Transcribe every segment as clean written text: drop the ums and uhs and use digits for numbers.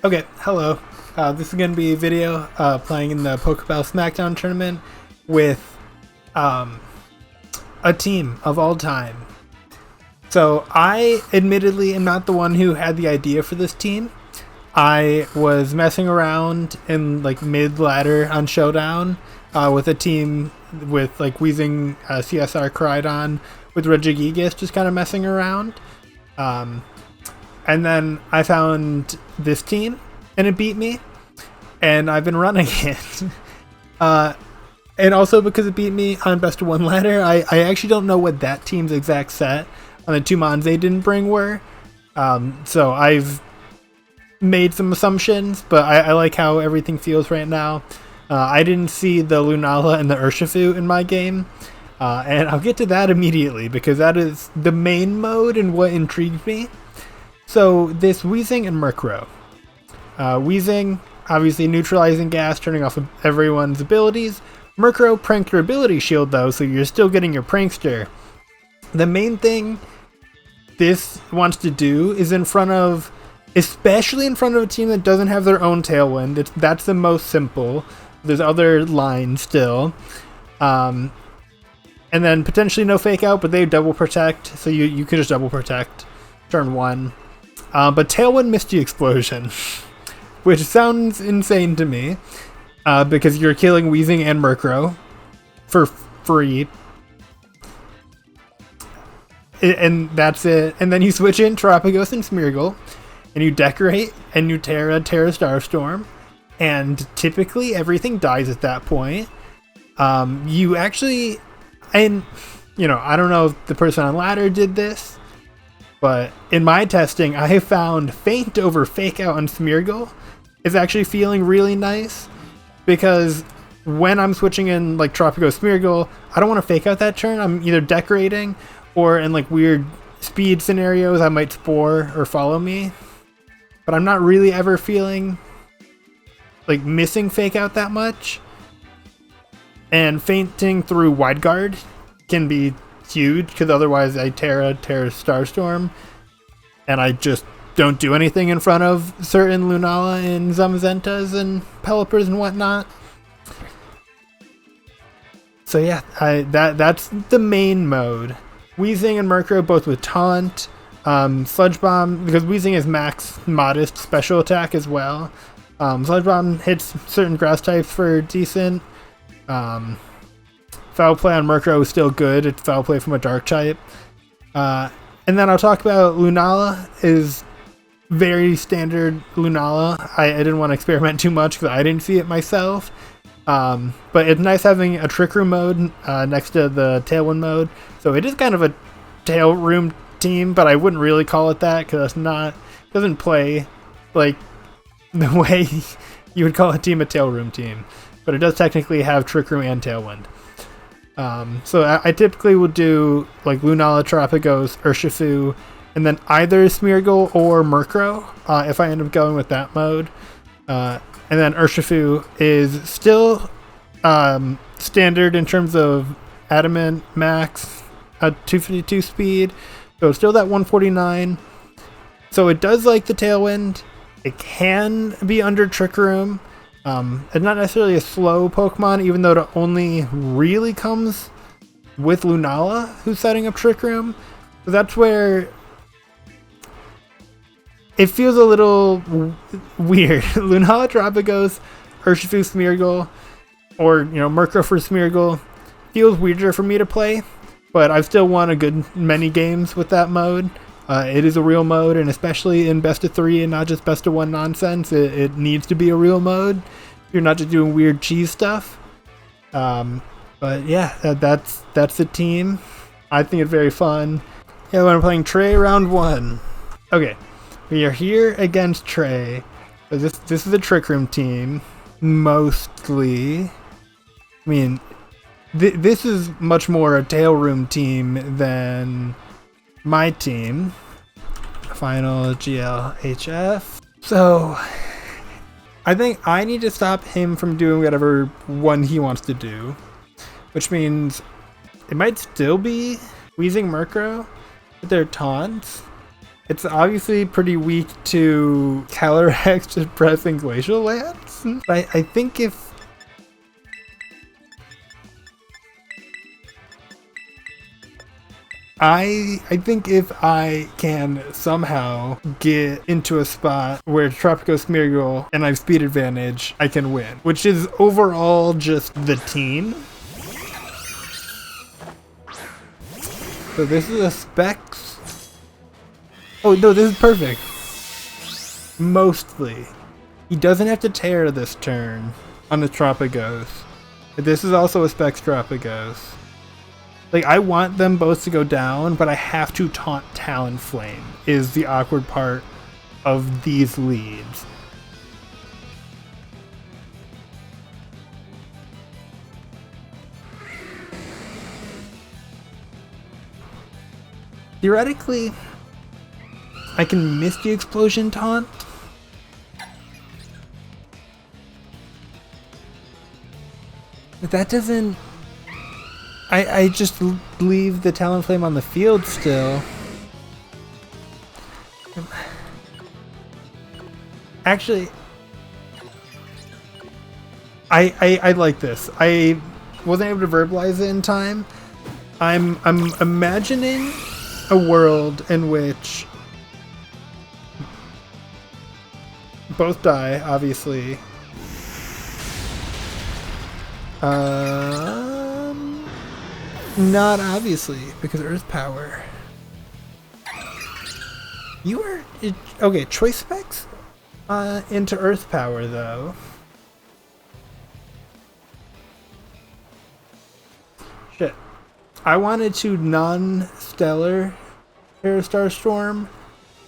Okay, hello. This is going to be a video playing in the Pokepals Smackdown tournament with a team of all time. So I admittedly am not the one who had the idea for this team. I was messing around in like mid-ladder on Showdown with a team with like Weezing, CSR Koraidon, with Regigigas, just kind of messing around. And then I found this team, and it beat me, and I've been running it. And also because it beat me on best of one ladder, I actually don't know what that team's exact set on the two mons they didn't bring were. So I've made some assumptions, but I like how everything feels right now. I didn't see the Lunala and the Urshifu in my game. And I'll get to that immediately, because that is the main mode and what intrigued me. So this Weezing and Murkrow. Weezing, obviously neutralizing gas, turning off everyone's abilities. Murkrow, prankster ability shield though, so you're still getting your prankster. The main thing this wants to do is especially in front of a team that doesn't have their own Tailwind. That's the most simple. There's other lines still. And then potentially no fake out, but they double protect, so you could just double protect turn one. But Tailwind Misty Explosion, which sounds insane to me, because you're killing Weezing and Murkrow for free. And that's it. And then you switch in Terapagos and Smeargle, and you decorate, and you Terra Starstorm, and typically everything dies at that point. You actually, and you know, I don't know if the person on ladder did this, but in my testing, I have found Feint over Fake Out on Smeargle is actually feeling really nice, because when I'm switching in like Tropico Smeargle, I don't want to Fake Out that turn. I'm either decorating, or in like weird speed scenarios, I might Spore or Follow Me. But I'm not really ever feeling like missing Fake Out that much. And fainting through Wide Guard can be huge, because otherwise I Terra Starstorm, and I just don't do anything in front of certain Lunala and Zamazentas and Pelipers and whatnot. So yeah, that's the main mode. Weezing and Murkrow both with Taunt, Sludge Bomb, because Weezing is max modest special attack as well. Sludge Bomb hits certain grass types for decent. Foul Play on Murkrow is still good. It's Foul Play from a Dark type. And then I'll talk about Lunala is very standard Lunala. I didn't want to experiment too much because I didn't see it myself. But it's nice having a Trick Room mode next to the Tailwind mode. So it is kind of a Tail Room team, but I wouldn't really call it that, because it doesn't play like the way you would call a team a Tail Room team. But it does technically have Trick Room and Tailwind. So I typically will do like Lunala, Terapagos, Urshifu, and then either Smeargle or Murkrow if I end up going with that mode. And then Urshifu is still standard in terms of Adamant Max at 252 speed, so it's still that 149. So it does like the Tailwind. It can be under Trick Room. It's not necessarily a slow Pokemon, even though it only really comes with Lunala, who's setting up Trick Room. So that's where it feels a little weird. Lunala, Terapagos, Urshifu, Smeargle, or Murkrow for Smeargle feels weirder for me to play, but I've still won a good many games with that mode. It is a real mode, and especially in best of 3 and not just best of 1 nonsense, it needs to be a real mode. You're not just doing weird cheese stuff. But yeah, that's the team. I think it's very fun. Yeah, when I'm playing Trey round 1. Okay, we are here against Trey. So this is a Trick Room team, mostly. I mean, this is much more a Tail Room team than my team. Final GLHF. So I think I need to stop him from doing whatever one he wants to do, which means it might still be Weezing Murkrow with their taunts, It's obviously pretty weak to Calyrex just pressing Glacial Lance. I think if... I think if I can somehow get into a spot where Terapagos Smeargle and I have speed advantage, I can win. Which is overall just the team. So this is a Specs. Oh no, this is perfect. Mostly. He doesn't have to tear this turn on the Terapagos. This is also a Specs Terapagos. Like, I want them both to go down, but I have to taunt Talonflame, is the awkward part of these leads. Theoretically, I can miss the Explosion taunt. But that doesn't... I just leave the Talonflame on the field still. Actually, I like this. I wasn't able to verbalize it in time. I'm imagining a world in which both die, obviously. Not obviously, because Earth Power. You are... Okay, Choice Specs into Earth Power, though. Shit. I wanted to non-stellar Aerostar Storm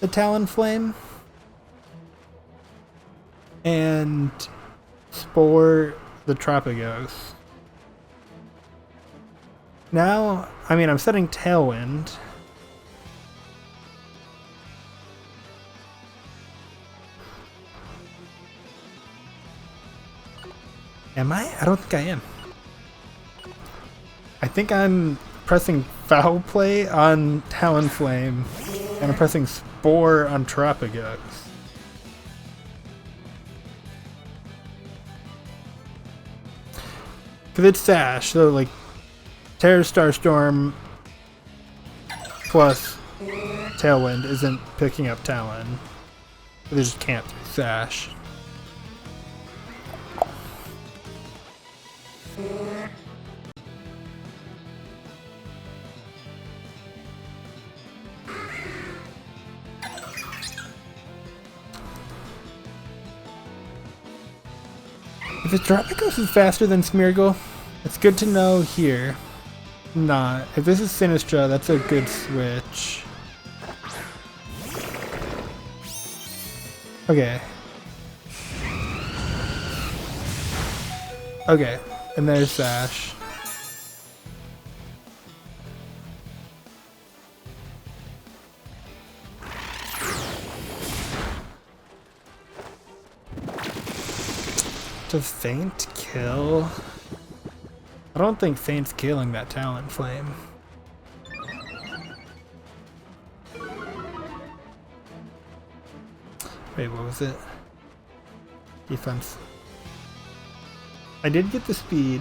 the Talonflame. And Spore the Terapagos. Now, I mean, I'm setting Tailwind. Am I? I don't think I am. I think I'm pressing Foul Play on Talonflame, and I'm pressing Spore on Terapagos. Because it's Sash, so like, Terra Starstorm plus Tailwind isn't picking up Talon. They just can't Sash. If the Terapagos is faster than Smeargle, it's good to know here. Not. If this is Sinistra, that's a good switch. Okay. Okay, and there's Sash. To Feint kill? I don't think Feint's killing that Talonflame. Wait, what was it? Defense. I did get the speed.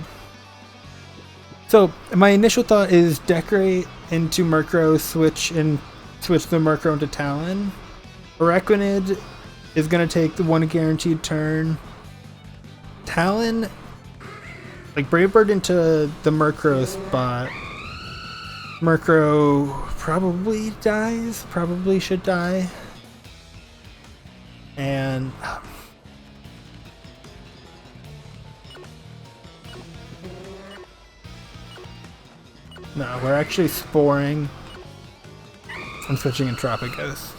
So my initial thought is decorate into Murkrow, switch the Murkrow into Talon. Araquanid is gonna take the one guaranteed turn. Talon, like Brave Bird into the Murkrow spot. Murkrow probably dies, probably should die. And no, we're actually sporing and switching in Terapagos.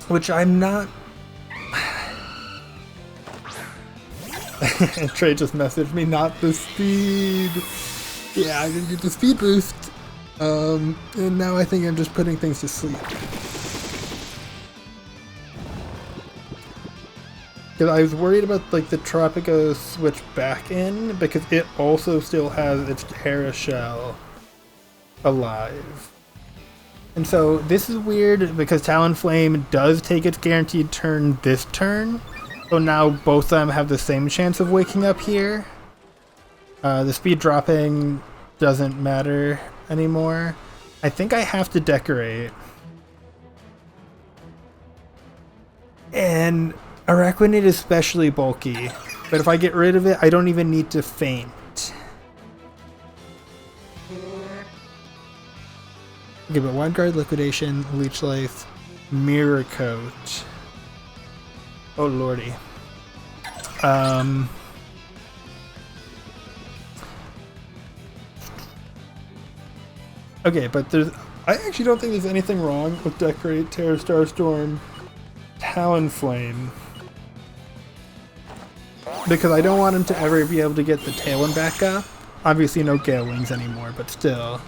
Which I'm not. Trey just messaged me, not the speed. Yeah, I didn't get the speed boost. And now I think I'm just putting things to sleep. Because I was worried about like the Terapagos switch back in because it also still has its Terra Shell alive. And so this is weird because Talonflame does take its guaranteed turn this turn. So now both of them have the same chance of waking up here. The speed dropping doesn't matter anymore. I think I have to decorate. And Araquanid is especially bulky. But if I get rid of it, I don't even need to faint. Okay, but Wide Guard, Liquidation, Leech Life, Mirror Coat. Oh lordy. Okay, but I actually don't think there's anything wrong with Decorate, Terror, Starstorm, Talonflame. Because I don't want him to ever be able to get the Tailwind back up. Obviously no Gale Wings anymore, but still.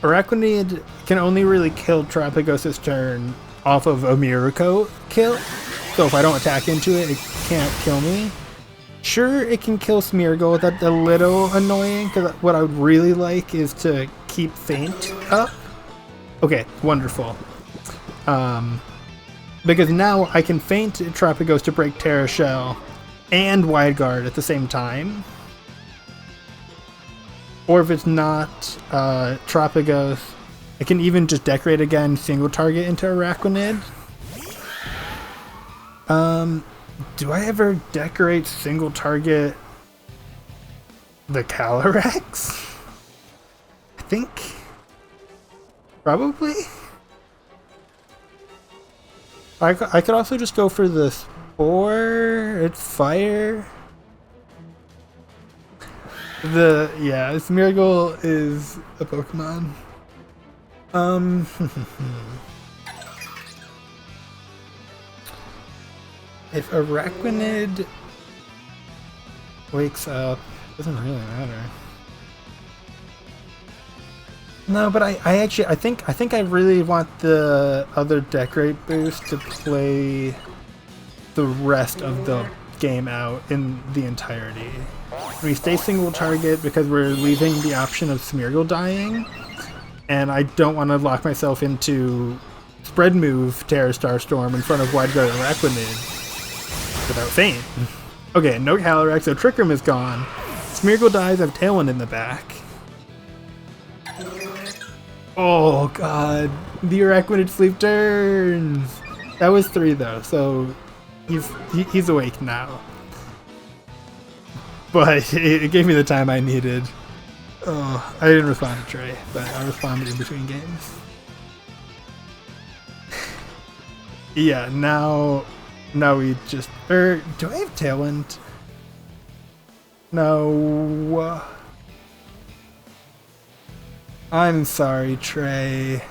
Araquanid can only really kill Terapagos' turn off of a Mirror Coat kill. So if I don't attack into it, it can't kill me. Sure, it can kill Smeargle. That's a little annoying, because what I would really like is to keep Feint up. Okay, wonderful. Because now I can Feint Terapagos to break Terra Shell and Wide Guard at the same time. Or if it's not Terapagos, I can even just Decorate again, single target into Araquanid. Do I ever Decorate single target the Calyrex? I think. Probably. I could also just go for the Spore. It's fire. Yeah, Smeargle is a Pokemon. If Araquanid wakes up, doesn't really matter. No, but I think I really want the other Decorate boost to play the rest of the game out in the entirety. We stay single target because we're leaving the option of Smeargle dying, and I don't want to lock myself into spread move Terra Starstorm in front of Wide Guard and Araquanid without Feint. Okay, no Calyrex, so Trick Room is gone. Smeargle dies, I have Tailwind in the back. Oh god, the Araquanid sleep turns! That was 3 though, so he's awake now. But it gave me the time I needed. Oh, I didn't respond to Trey, but I responded in between games. Yeah, now we just... do I have Tailwind? No. I'm sorry, Trey.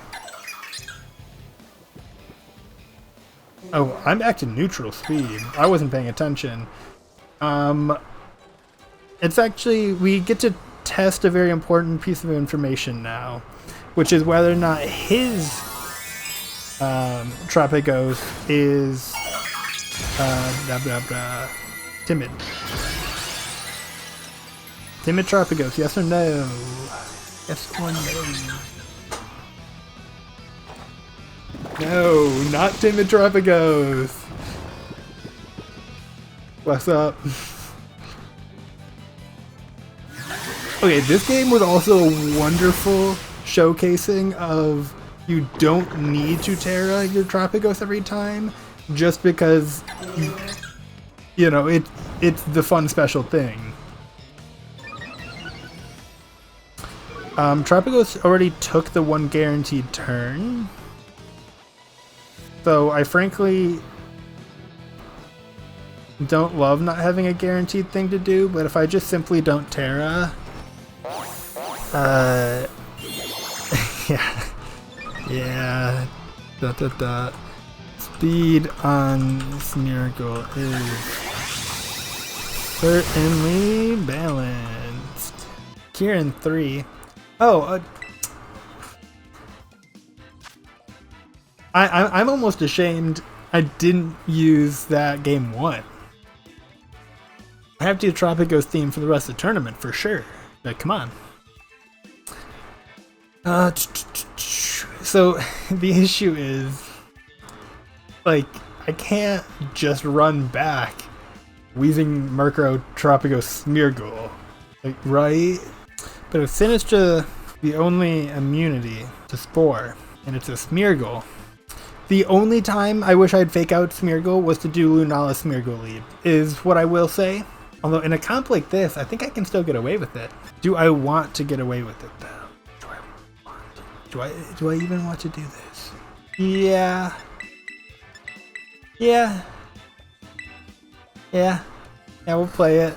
Oh, I'm back to neutral speed. I wasn't paying attention. It's actually... we get to test a very important piece of information now, which is whether or not his Terapagos is timid. Timid Terapagos, yes or no? Yes or no? No, not timid Terapagos. What's up? Okay, this game was also a wonderful showcasing of you don't need to Terra your Terapagos every time, just because, you know, it's the fun special thing. Terapagos already took the 1 guaranteed turn, so I frankly don't love not having a guaranteed thing to do, but if I just simply don't Terra, yeah, Speed on Smeargle is certainly balanced. Kieran 3. Oh, I'm almost ashamed I didn't use that game 1. I have to do Terapagos theme for the rest of the tournament for sure. But come on. So the issue is, like, I can't just run back Wheezing Murkrow Terapagos Smeargle. Like, right? But if Sinistra the only immunity to Spore, and it's a Smeargle, the only time I wish I'd fake out Smeargle was to do Lunala Smeargle lead, is what I will say. Although in a comp like this, I think I can still get away with it. Do I want to get away with it though? Do I even want to do this? Yeah. Yeah, we'll play it.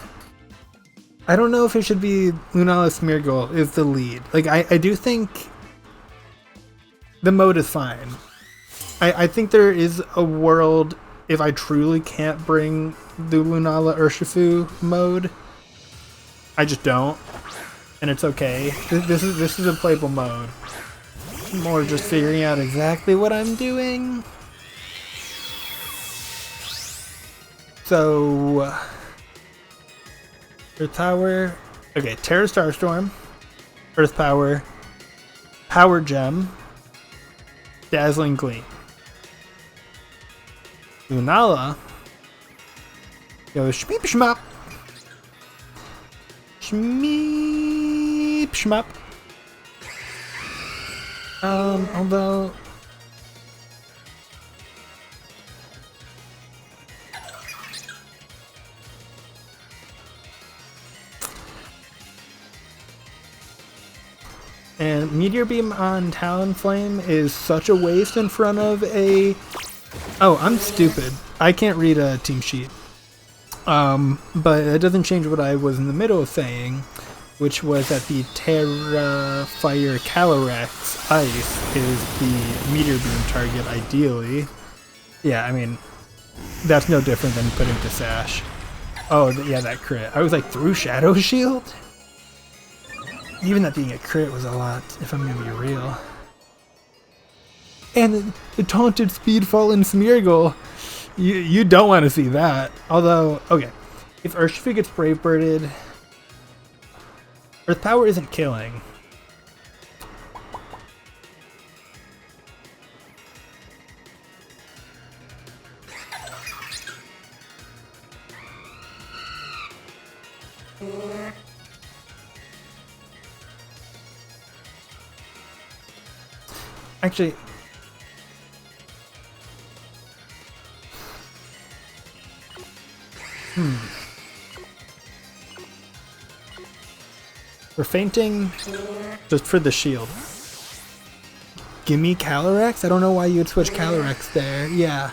I don't know if it should be Lunala Smeargle is the lead. Like, I do think the mode is fine. I think there is a world if I truly can't bring the Lunala Urshifu mode. I just don't, and it's okay. This is a playable mode. More just figuring out exactly what I'm doing. So, Earth Power, okay, Terra Starstorm, Earth Power, Power Gem, Dazzling Gleam. Lunala goes Shmeep Shmop, Shmeep Shmop. Although... And Meteor Beam on Talonflame is such a waste in front of a... Oh, I'm stupid. I can't read a team sheet. But it doesn't change what I was in the middle of saying, which was that the Terra Fire Calyrex Ice is the Meteor Beam target, ideally. Yeah, I mean, that's no different than putting to Sash. Oh, yeah, that crit. I was like, through Shadow Shield? Even that being a crit was a lot, if I'm gonna be real. And the taunted Speedfall in Smeargle. You don't want to see that. Although, okay, if Urshifu gets Brave Birded, Earth Power isn't killing. Actually, we're fainting just for the shield. Gimme Calyrex? I don't know why you would switch Calyrex there. Yeah.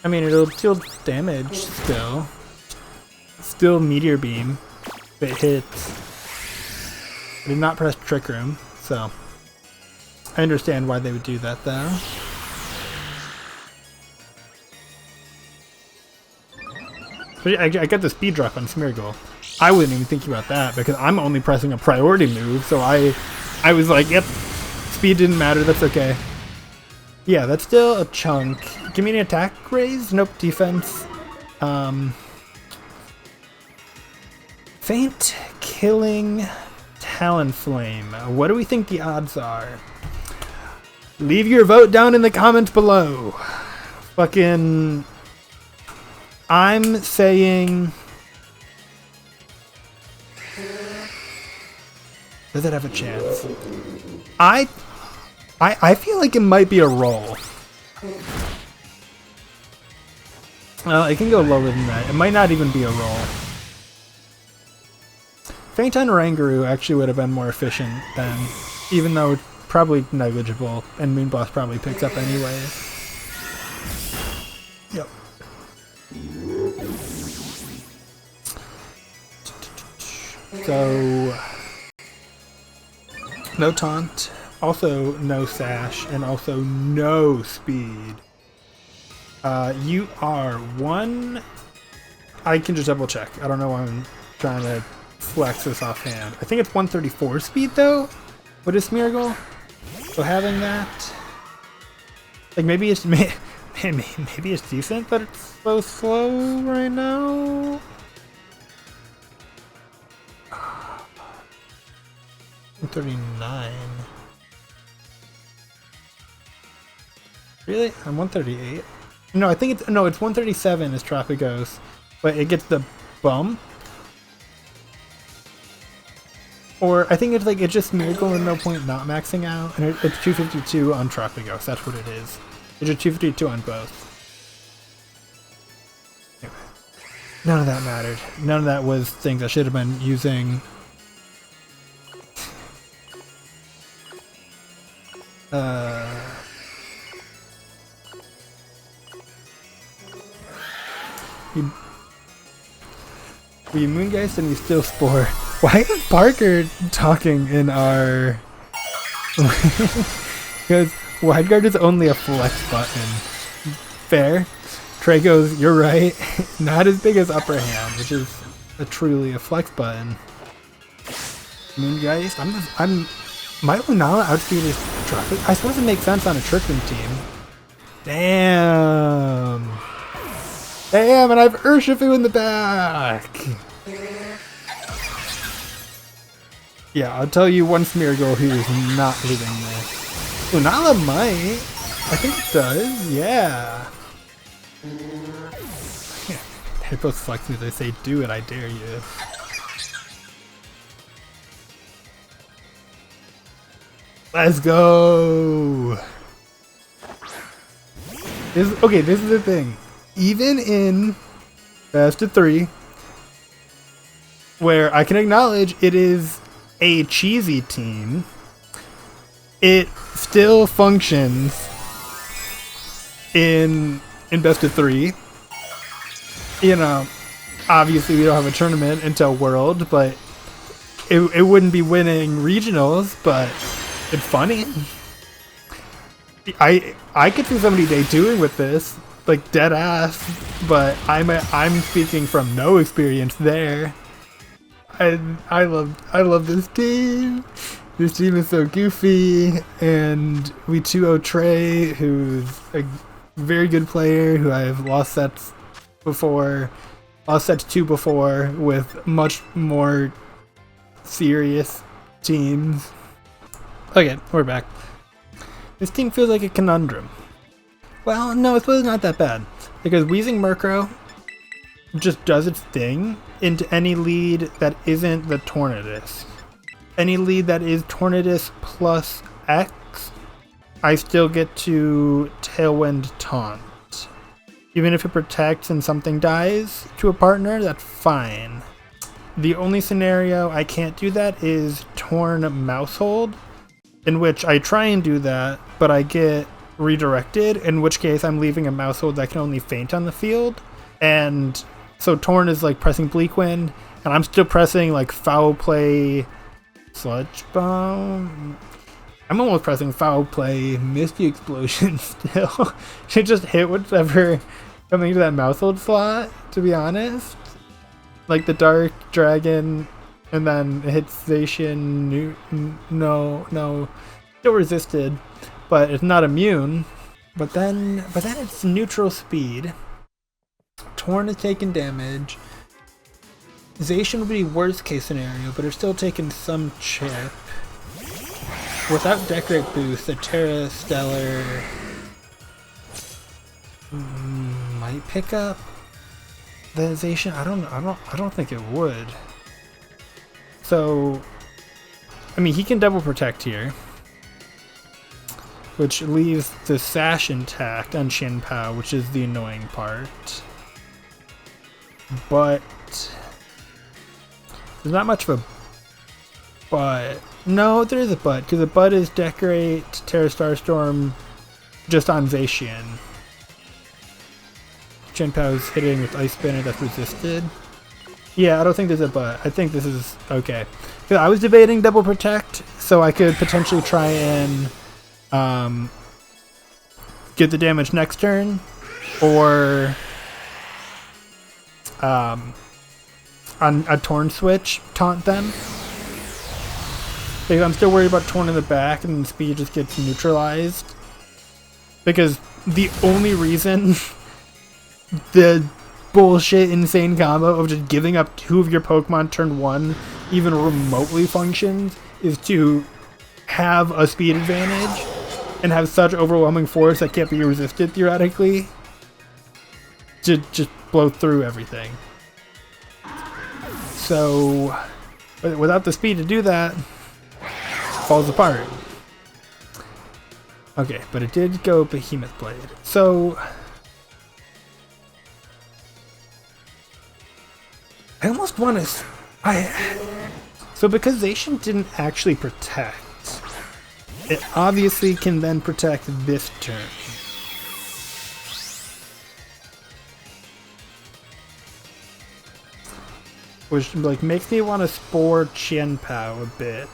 I mean, it'll deal damage still. Still Meteor Beam if it hits. I did not press Trick Room, so I understand why they would do that though. But I got the speed drop on Smeargle. I wasn't even thinking about that because I'm only pressing a priority move, so I was like, yep, speed didn't matter, that's okay. Yeah, that's still a chunk. Give me an attack raise? Nope, defense. Faint killing Talonflame. What do we think the odds are? Leave your vote down in the comments below. Fucking... I'm saying... Does it have a chance? I feel like it might be a roll. Well, it can go lower than that. It might not even be a roll. Faint on Rangaroo actually would have been more efficient then, even though it's probably negligible, and Moonblast probably picks up anyways. Yep. So, no taunt, also no sash, and also no speed. You are one... I can just double check. I don't know why I'm trying to flex this offhand. I think it's 134 speed though? What is Smeargle? So having that... Like maybe it's... maybe it's decent, but it's so slow right now. 139. Really? I'm 138? No, I think it's 137 is Terapagos, but it gets the bump. Or I think it's like it's just Miracle and No Point not maxing out, and it's 252 on Terapagos. That's what it is. It's just 252 on both. Anyway, none of that mattered. None of that was things I should have been using. We Moongeist and we still Spore. Why is Parker talking in our... Because Wide Guard is only a flex button. Fair. Trey goes, you're right. Not as big as Upper Hand, which is truly a flex button. Moongeist, my Lunala outspeed is traffic. I suppose it makes sense on a Trickling team. Damn. Damn, and I have Urshifu in the back. Yeah, I'll tell you one Smeargle who is not hitting this. Lunala might. I think it does, yeah. They both flex me, they say, do it, I dare you. Let's go! Okay, this is the thing. Even in best of 3, where I can acknowledge it is a cheesy team, it still functions in best of 3. You know, obviously we don't have a tournament until World, but it wouldn't be winning regionals, but it's funny. I could see somebody day 2ing with this, like dead ass, but I'm speaking from no experience there. I love this team. This team is so goofy, and we 2-0 Trey, who's a very good player who I've lost sets before, lost sets to before with much more serious teams. Okay, we're back. This team feels like a conundrum. Well, no, it's really not that bad, because Weezing Murkrow just does its thing into any lead that isn't the Tornadus. Any lead that is Tornadus plus X, I still get to Tailwind Taunt. Even if it protects and something dies to a partner, that's fine. The only scenario I can't do that is Torn Mousehold, in which I try and do that, but I get redirected, in which case I'm leaving a Mousehold that can only faint on the field. And so Torn is like pressing Bleak Wind, and I'm still pressing like Foul Play, Sludge Bomb. I'm almost pressing Foul Play, Misty Explosion still. Should just hit whatever coming to that Mousehold slot, to be honest. Like the Dark Dragon, and then it hits Zacian. No. Still resisted, but it's not immune. But then it's neutral speed. Torn is taking damage. Zacian would be worst case scenario, but it's still taking some chip. Without Decorate boost, the Terra Stellar might pick up the Zacian. I don't think it would. So, I mean, he can double protect here, which leaves the Sash intact on Shinpao, which is the annoying part. But there's not much of a but. No, there is a but, because the but is Decorate, Terra Starstorm, just on Zacian. Shinpao's hitting with Ice Spinner that's resisted. Yeah, I don't think there's a but. I think this is okay. Because I was debating double protect, so I could potentially try and get the damage next turn, or on a Torn switch, taunt them. Because I'm still worried about Torn in the back, and speed just gets neutralized. Because the only reason the bullshit insane combo of just giving up 2 of your Pokemon turn 1 even remotely functions is to have a speed advantage and have such overwhelming force that can't be resisted theoretically to just blow through everything. So without the speed to do that, it falls apart. Okay, but it did go Behemoth Blade. So I almost want to... So because Zacian didn't actually protect, it obviously can then protect this turn. Which like makes me want to Spore Qianpao a bit.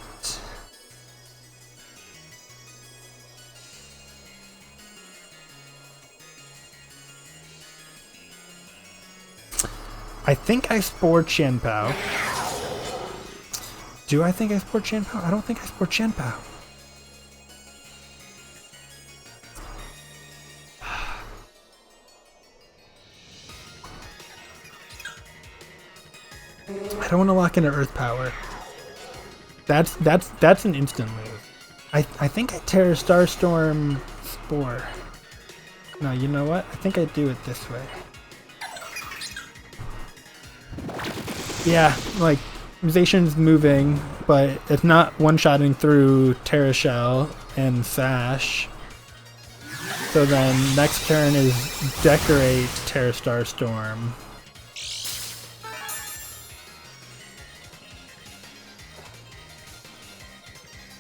I think I Spore Qianpao. Do I think I Spore Qianpao? I don't think I Spore Qianpao. I don't want to lock into Earth Power. That's an instant move. I think I Terra Starstorm Spore. No, you know what? I think I do it this way. Yeah, like Zacian's moving, but it's not one-shotting through Terra Shell and Sash. So then next turn is Decorate Terra Starstorm.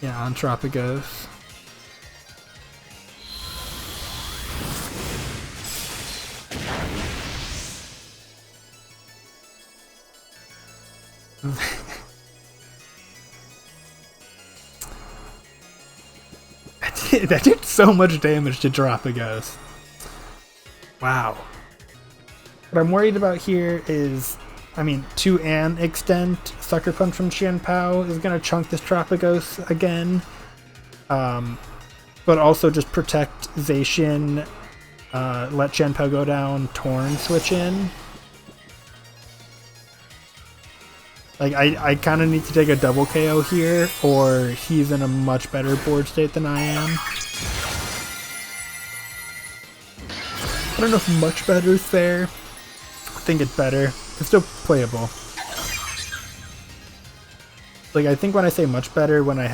Yeah, on Terapagos. That did so much damage to Terapagos. Wow. What I'm worried about here is, I mean, to an extent, Sucker Punch from Qianpao is going to chunk this Terapagos again. But also just protect Zacian, let Qianpao go down, Torn switch in. Like, I kind of need to take a double KO here, or he's in a much better board state than I am. I don't know if much better is there. I think it's better. It's still playable. Like, I think when I say much better, when I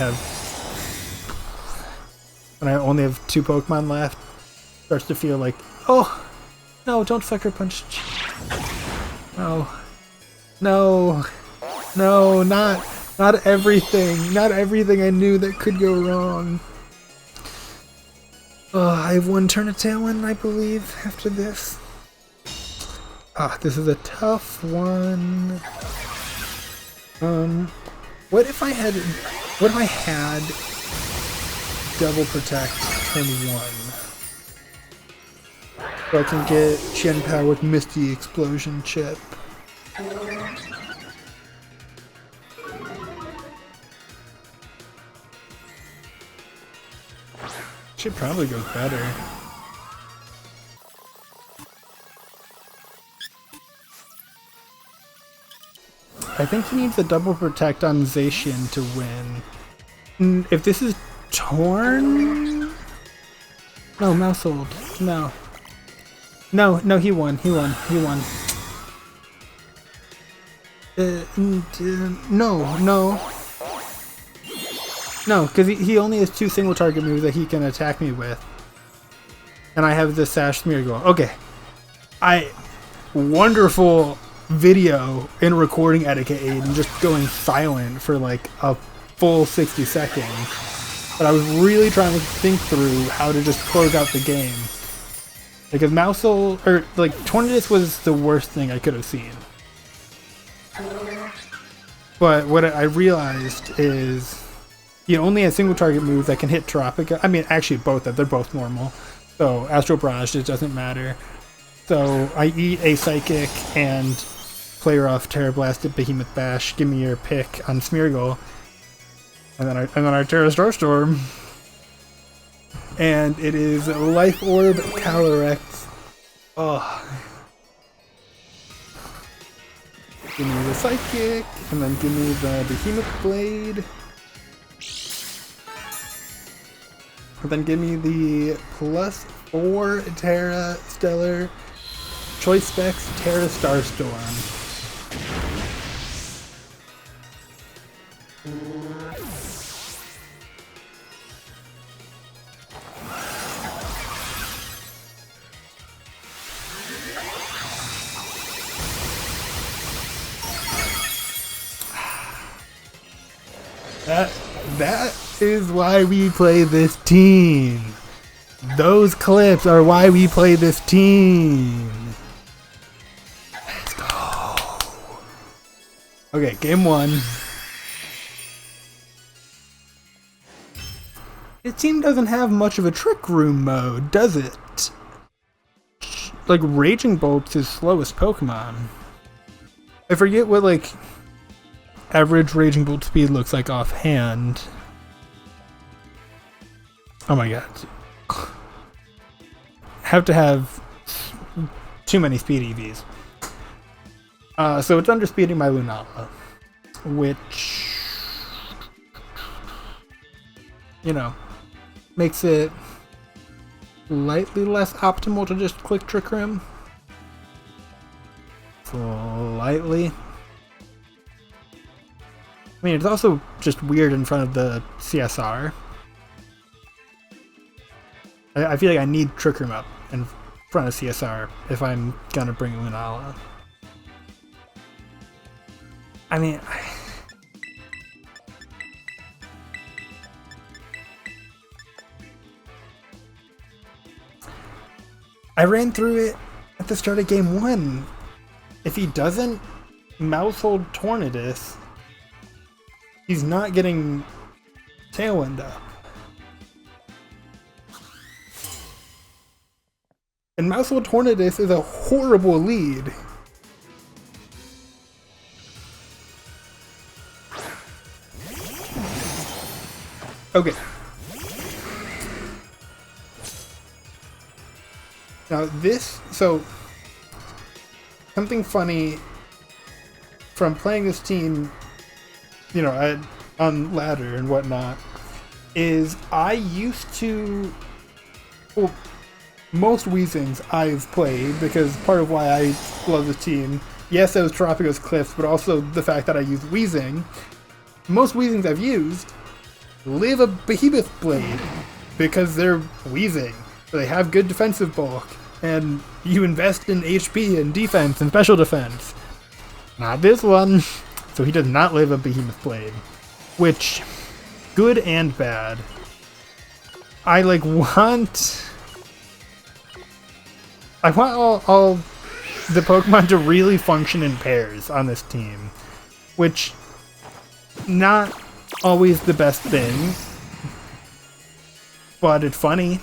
only have 2 Pokemon left, it starts to feel like, oh, no, don't Sucker Punch. No. No. No, not everything. Not everything I knew that could go wrong. I have 1 turn of Tailwind, I believe, after this. This is a tough one. What if I had Double Protect turn 1? So I can get Qianpao with Misty Explosion chip. Should probably go better. I think he needs a double protect on Zacian to win. If this is Torn? No, Mousehold. No. No, he won. No, because he only has 2 single target moves that he can attack me with. And I have the Sash Smeargle. Okay. Wonderful video and recording etiquette aid and just going silent for like a full 60 seconds. But I was really trying to think through how to just close out the game. Because Mousehold, or like Tornadus was the worst thing I could have seen. But what I realized is he only has single target moves that can hit Terapagos. I mean, actually both of them. They're both normal. So Astral Barrage, it doesn't matter. So I eat a Psychic and play her off Terra Blast at Behemoth Bash. Give me your pick on Smeargle. And then I Terra Starstorm. And it is Life Orb Calyrex. Oh. Give me the Psychic, and then give me the Behemoth Blade. Then give me the +4 Terra Stellar Choice Specs Terra Starstorm. That is why we play this team. Those clips are why we play this team. Let's go. Okay, game 1. This team doesn't have much of a trick room mode, does it? Like, Raging Bolt's his slowest Pokemon. I forget what, like, average Raging Bolt speed looks like offhand. Oh my god. Have to have too many speed EVs. So it's underspeeding my Lunala, which, you know, makes it slightly less optimal to just click Trick Room. Slightly. I mean, it's also just weird in front of the CSR. I feel like I need Trick Room up in front of CSR if I'm gonna bring Lunala. I mean, I ran through it at the start of game 1. If he doesn't Mousehold Tornadus, he's not getting Tailwind up. And Mousehold Tornadus is a horrible lead. Okay. Now so something funny from playing this team, you know, on ladder and whatnot, is I used to, well, most Weezings I've played, because part of why I love this team, yes, those Terapagos clips, but also the fact that I use Weezing. Most Weezings I've used live a Behemoth Blade because they're Weezing. So they have good defensive bulk, and you invest in HP and defense and special defense. Not this one. So he does not live a Behemoth Blade, which, good and bad. I want all the Pokemon to really function in pairs on this team, which, not always the best thing, but it's funny.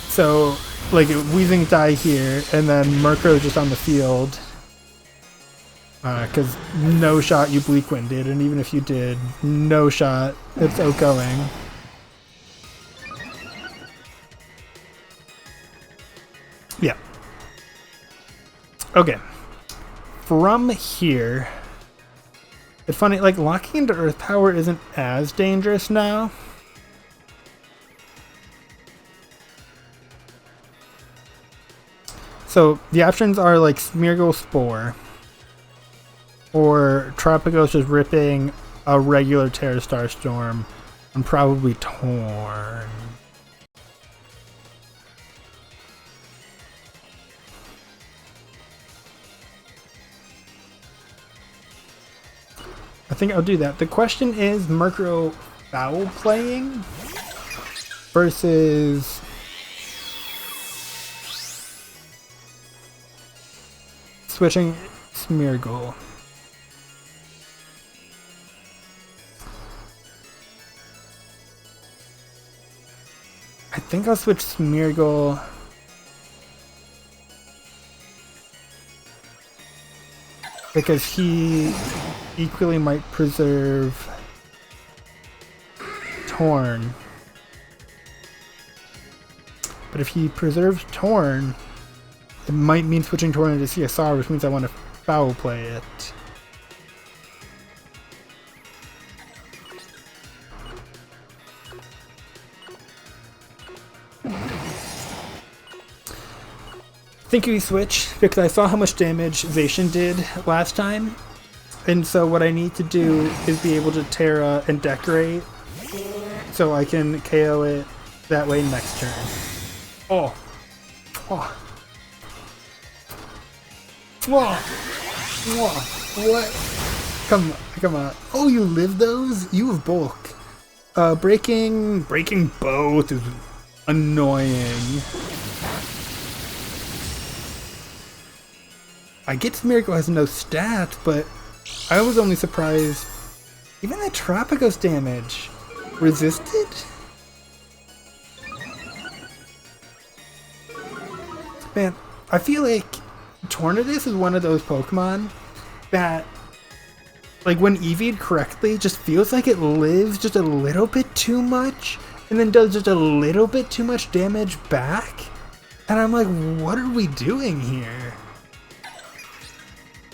So, like, Weezing die here, and then Murkrow's just on the field, because no shot you Bleak Winded, and even if you did, no shot it's outgoing. Yeah. Okay. From here, it's funny, like, locking into Earth Power isn't as dangerous now. So the options are like Smeargle Spore, or Terapagos just ripping a regular Terra Starstorm, and probably Torn. I think I'll do that. The question is Murkrow foul playing versus switching Smeargle. I think I'll switch Smeargle. Because he equally might preserve Torn. But if he preserves Torn, it might mean switching Torn into CSR, which means I want to foul play it. think we switch because I saw how much damage Zacian did last time. And so what I need to do is be able to Terra and Decorate so I can KO it that way next turn. Oh. Oh. Whoa. Whoa. What? Come on. Oh, you live those? You have bulk. Breaking both is annoying. I get Miracle has no stats, but I was only surprised even that Terapagos damage resisted? Man, I feel like Tornadus is one of those Pokemon that, like, when EV'd correctly, just feels like it lives just a little bit too much and then does just a little bit too much damage back. And I'm like, what are we doing here?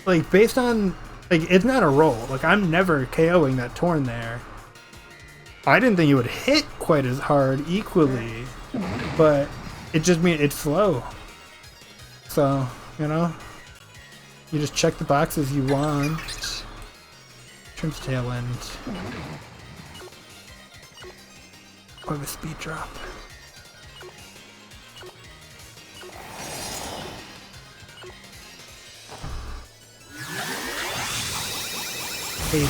Like, based on, like, it's not a roll. Like, I'm never KOing that Torn there. I didn't think it would hit quite as hard equally, but it just means it's slow. So, you know, you just check the boxes you want. Trim's tail end. Oh, the speed drop. Hate it.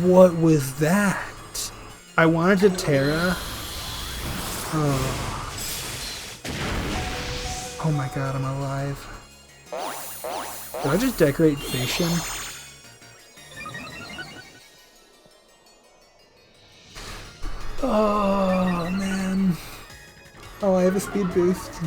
What was that? I wanted to Terra. Oh. Oh my god, I'm alive. Did I just decorate Zacian? Oh man. Oh, I have a speed boost.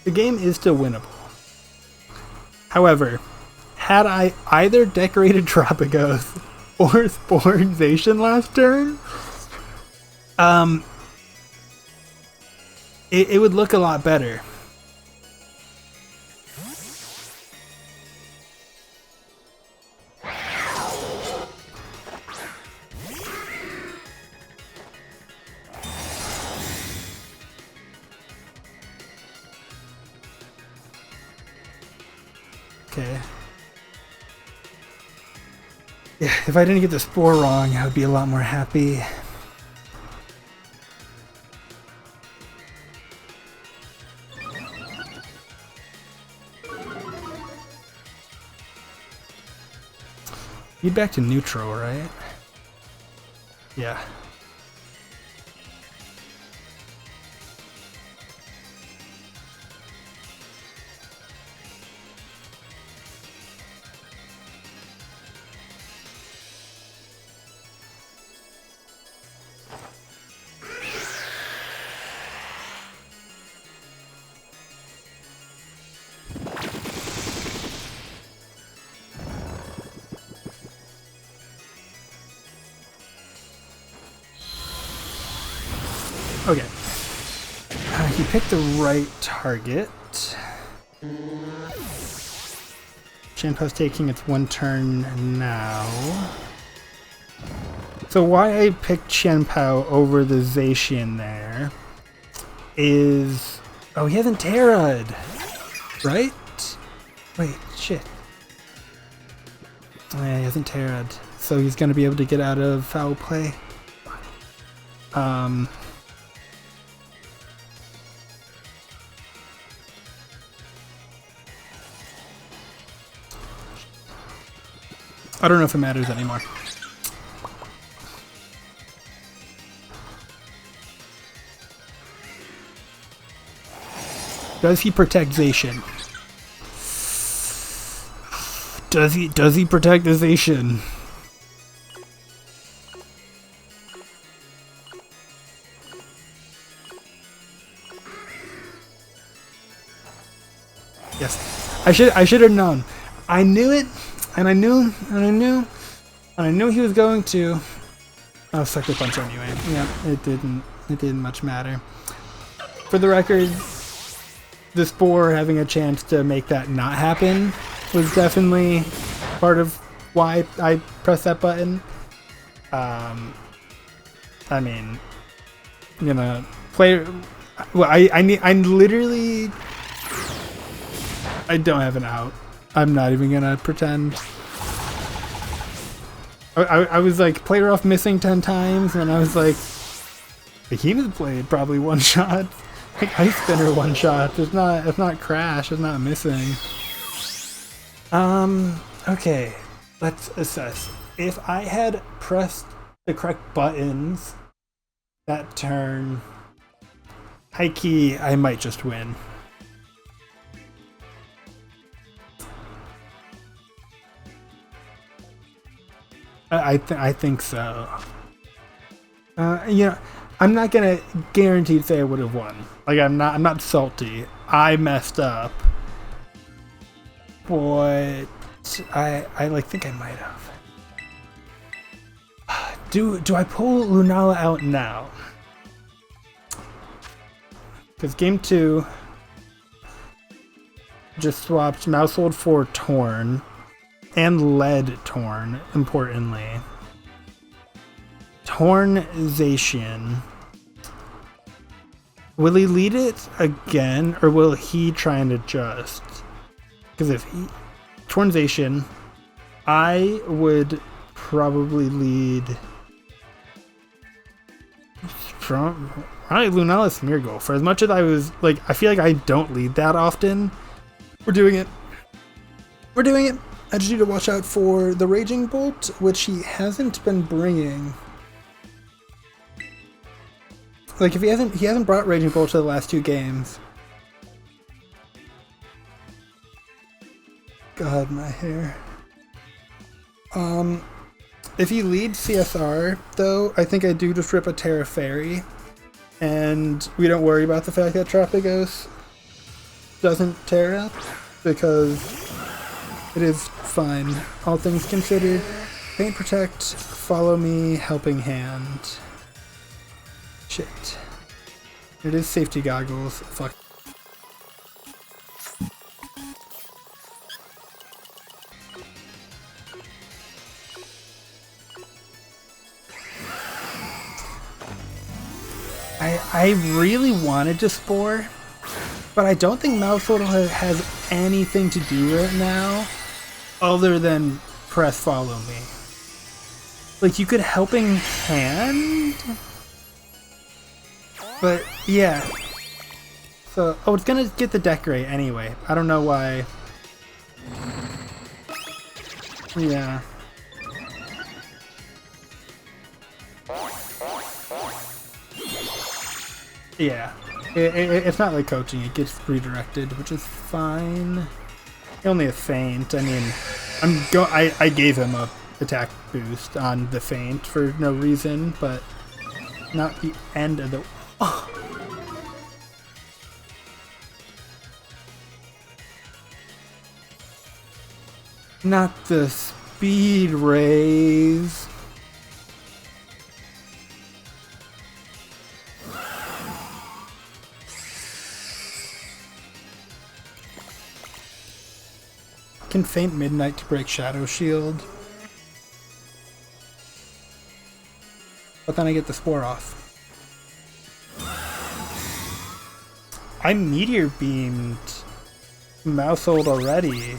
The game is still winnable. However, had I either decorated Terapagos or Spored Zacian last turn, it would look a lot better. Okay. Yeah, if I didn't get the Spore wrong, I would be a lot more happy. You'd back to neutral, right? Yeah. Okay. He picked the right target. Chanpo's taking its one turn now. So why I picked Chanpo over the Zacian there is... Oh, he hasn't Terra'd, right? Wait, shit. Oh, yeah, he hasn't Terra'd. So he's going to be able to get out of foul play. I don't know if it matters anymore. Does he protect Zacian? Does he protect the Zacian? Yes. I should have known. I knew it, and I knew he was going to. Oh, Sucker Punch anyway. Yeah, it didn't much matter. For the record, the Spore having a chance to make that not happen was definitely part of why I pressed that button. I mean, I'm gonna play. Well, I literally, I don't have an out. I'm not even gonna pretend. I was like, player off missing 10 times, and I was like, Behemoth Blade probably one shot. Like Ice Spinner one shot. It's not Crash. It's not missing. Okay, let's assess. If I had pressed the correct buttons that turn, high key, I might just win. I think so. You know, I'm not gonna guarantee say I would have won. Like I'm not salty. I messed up, but I like think I might have. Do I pull Lunala out now? Because game 2 just swapped Mousehold for Torn. And Lead Torn, importantly. Torn Zacian. Will he lead it again, or will he try and adjust? Because if he... Torn Zacian, I would probably lead... Probably Lunala Smeargle. For as much as I was... Like, I feel like I don't lead that often. We're doing it. We're doing it. I just need to watch out for the Raging Bolt, which he hasn't been bringing. Like if he hasn't brought Raging Bolt to the last 2 games. God, my hair. If he leads CSR though, I think I do just rip a Terra Fairy, and we don't worry about the fact that Terapagos doesn't Terra because it is fine, all things considered. Paint Protect, Follow Me, Helping Hand. Shit. It is Safety Goggles. Fuck. I really wanted to Spore, but I don't think Mousehold has anything to do right now other than press Follow Me. Like, you could Helping Hand? But, yeah. So, oh, it's gonna get the Decorate anyway. I don't know why. Yeah. Yeah. It's not like coaching, it gets redirected, which is fine. Only a feint. I mean, I gave him a attack boost on the feint for no reason, but not the end of the. Oh. Not the speed raise. Can feint Midnight to break Shadow Shield. But then I get the Spore off. I Meteor Beamed Mousehold already.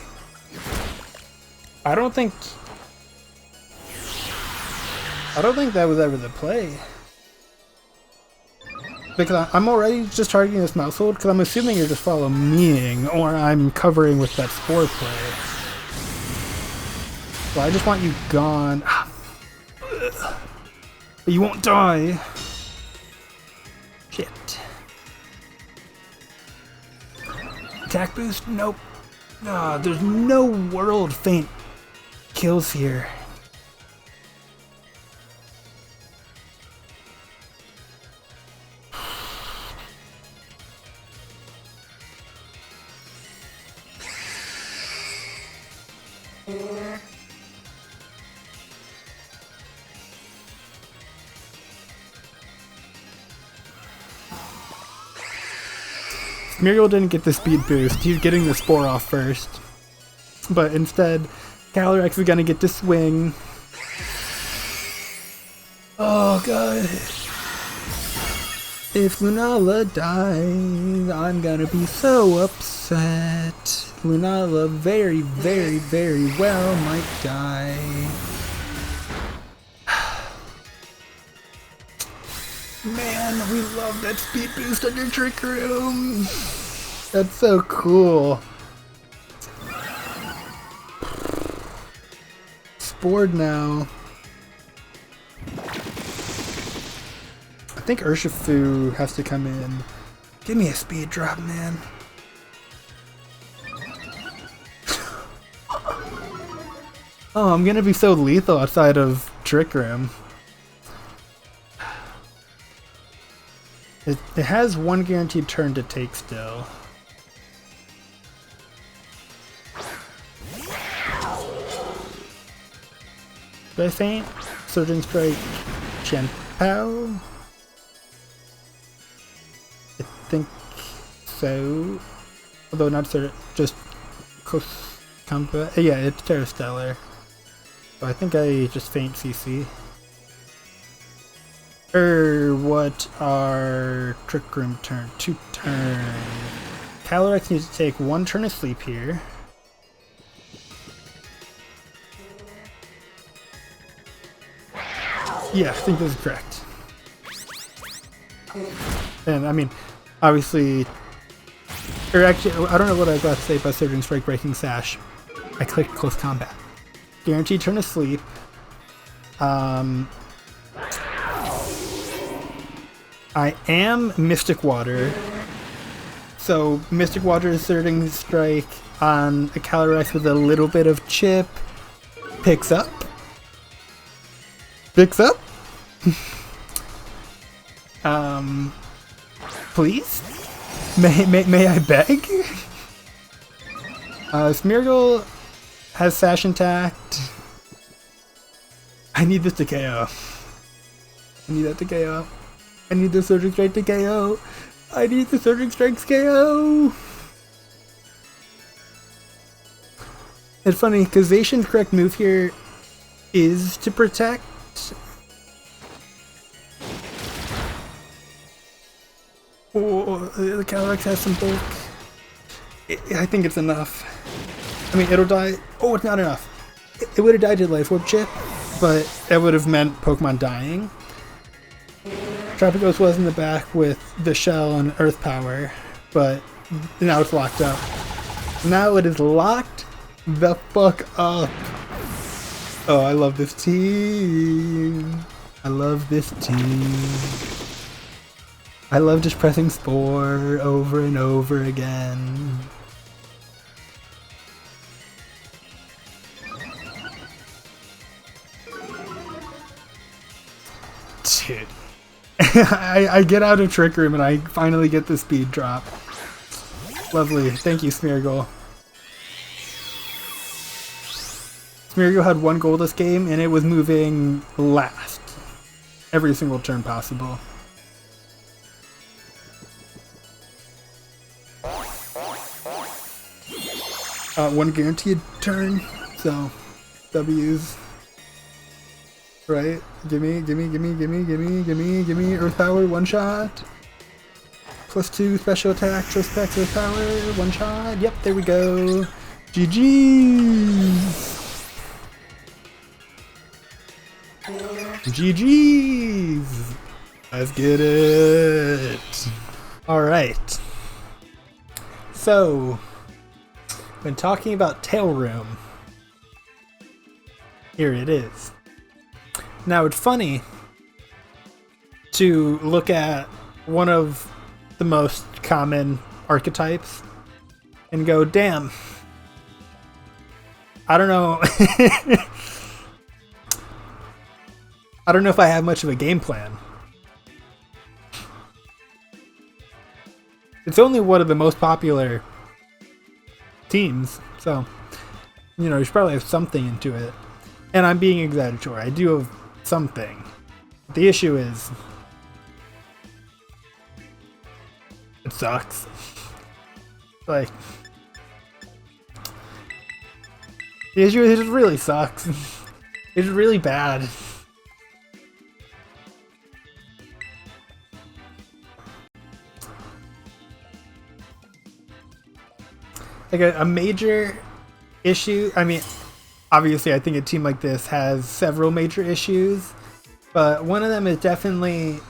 I don't think that was ever the play. Because I'm already just targeting this Mousehold, because I'm assuming you're just follow meing, or I'm covering with that Spore play. So I just want you gone. But you won't die. Shit. attack boost? Nope. No, there's no world faint kills here. Muriel didn't get the speed boost, he's getting the spore off first. But instead, Calyrex is gonna get to swing. Oh god. If Lunala dies, I'm gonna be so upset. Lunala very, very, very well might die. Man, we love that speed boost under Trick Room. That's so cool. Spored now. I think Urshifu has to come in. Give me a speed drop, man. Oh, I'm gonna be so lethal outside of Trick Room. It has one guaranteed turn to take still. Do I faint? Surgeon Strike Chien-Pao? I think so. Although not certain, just close combat. Yeah, it's Terra Stellar. So I think I just faint CC. What are Trick Room turn? 2 turn. Calyrex needs to take 1 turn of sleep here. Yeah, I think this is correct. And I mean, obviously, or actually, I don't know what I was about to say about Surging Strike Breaking Sash. I clicked close combat. Guaranteed turn of sleep. I am Mystic Water, so Mystic Water is Surging Strike on a Calyrex with a little bit of chip. Picks up. Picks up. Please? May I beg? Smeargle has Sash intact. I need this to KO. I need that to KO. I need the Surging Strike to KO. I need the Surging Strike's KO. It's funny, because Zacian's correct move here is to protect. Oh, the Calyrex has some bulk. I think it's enough. I mean, it'll die. Oh, it's not enough. It would have died to Life Orb Chip, but that would have meant Pokemon dying. Terapagos was in the back with the Shell and Earth Power, but now it's locked up. Now it is locked the fuck up. Oh, I love this team. I love this team. I love just pressing Spore over and over again. Dude. I get out of Trick Room and I finally get the speed drop. Lovely. Thank you, Smeargle. Smeargle had 1 goal this game and it was moving last. Every single turn possible. One guaranteed turn, so W's. Right? Gimme Earth Power, 1 shot. +2 special attack, Trospect, Earth Power, 1 shot. Yep, there we go. GG's. GG's. Let's get it. Alright. So, when talking about Tail Room, here it is. Now it's funny to look at one of the most common archetypes and go, damn, I don't know. I don't know if I have much of a game plan. It's only one of the most popular teams, so, you know, you should probably have something into it. And I'm being exaggeratory. I do have something. The issue is, it sucks. Like, the issue is it really sucks. It's really bad. Like a major issue, I mean, obviously I think a team like this has several major issues, but one of them is definitely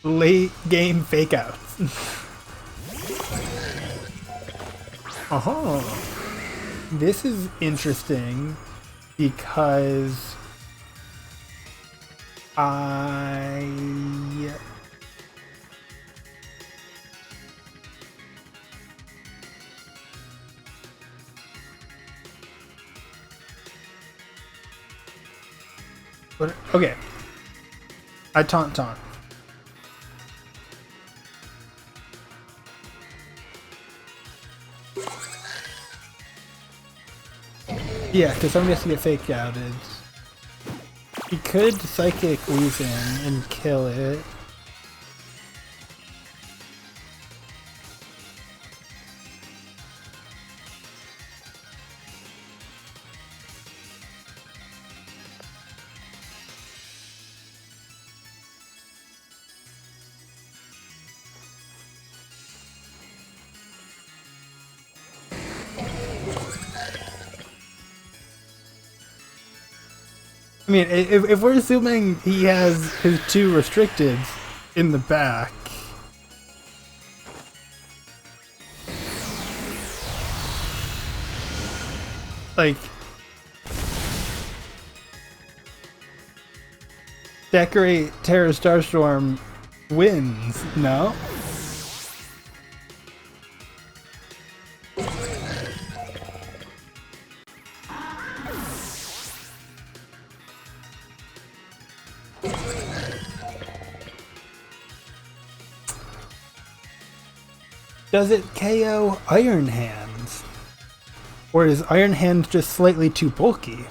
late game fake outs. This is interesting because okay. I taunt. Yeah, because somebody has to get fake outed. He could psychic Weezing and kill it. I mean, if we're assuming he has his 2 restricteds in the back, like, Decorate Terra Starstorm wins, no? Does it KO Iron Hands? Or is Iron Hands just slightly too bulky?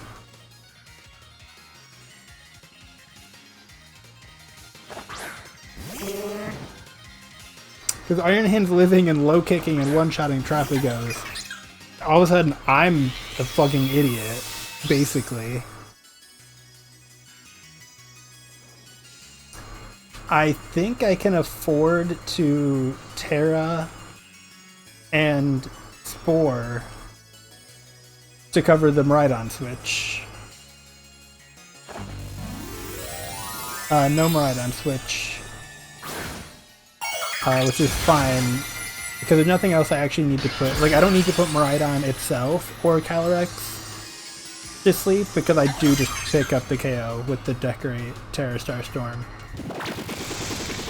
Because Iron Hands living and low kicking and one-shotting Terapagos, all of a sudden I'm a fucking idiot, basically. I think I can afford to Terra and Spore to cover the Miraidon switch. No Miraidon switch. Which is fine, because if nothing else I actually need to put, like, I don't need to put Miraidon itself or Calyrex to sleep, because I do just pick up the KO with the Decorate Terra Starstorm.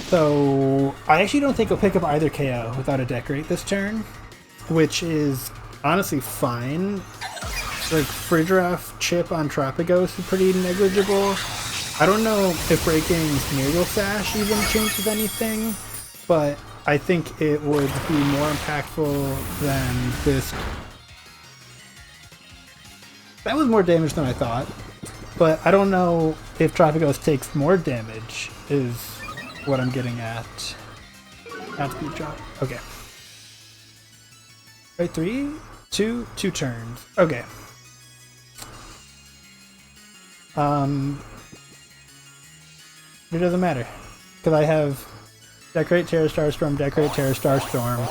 So I actually don't think I'll pick up either KO without a Decorate this turn, which is honestly fine. Like, Fridroff chip on Terapagos is pretty negligible. I don't know if breaking Smeargle Sash even changes anything, but I think it would be more impactful than this. That was more damage than I thought, but I don't know if Terapagos takes more damage, is what I'm getting at. Not speed drop. Okay. Wait, 3, 2 turns. Okay. It doesn't matter, because I have Decorate Terra Starstorm, Decorate Terra Starstorm,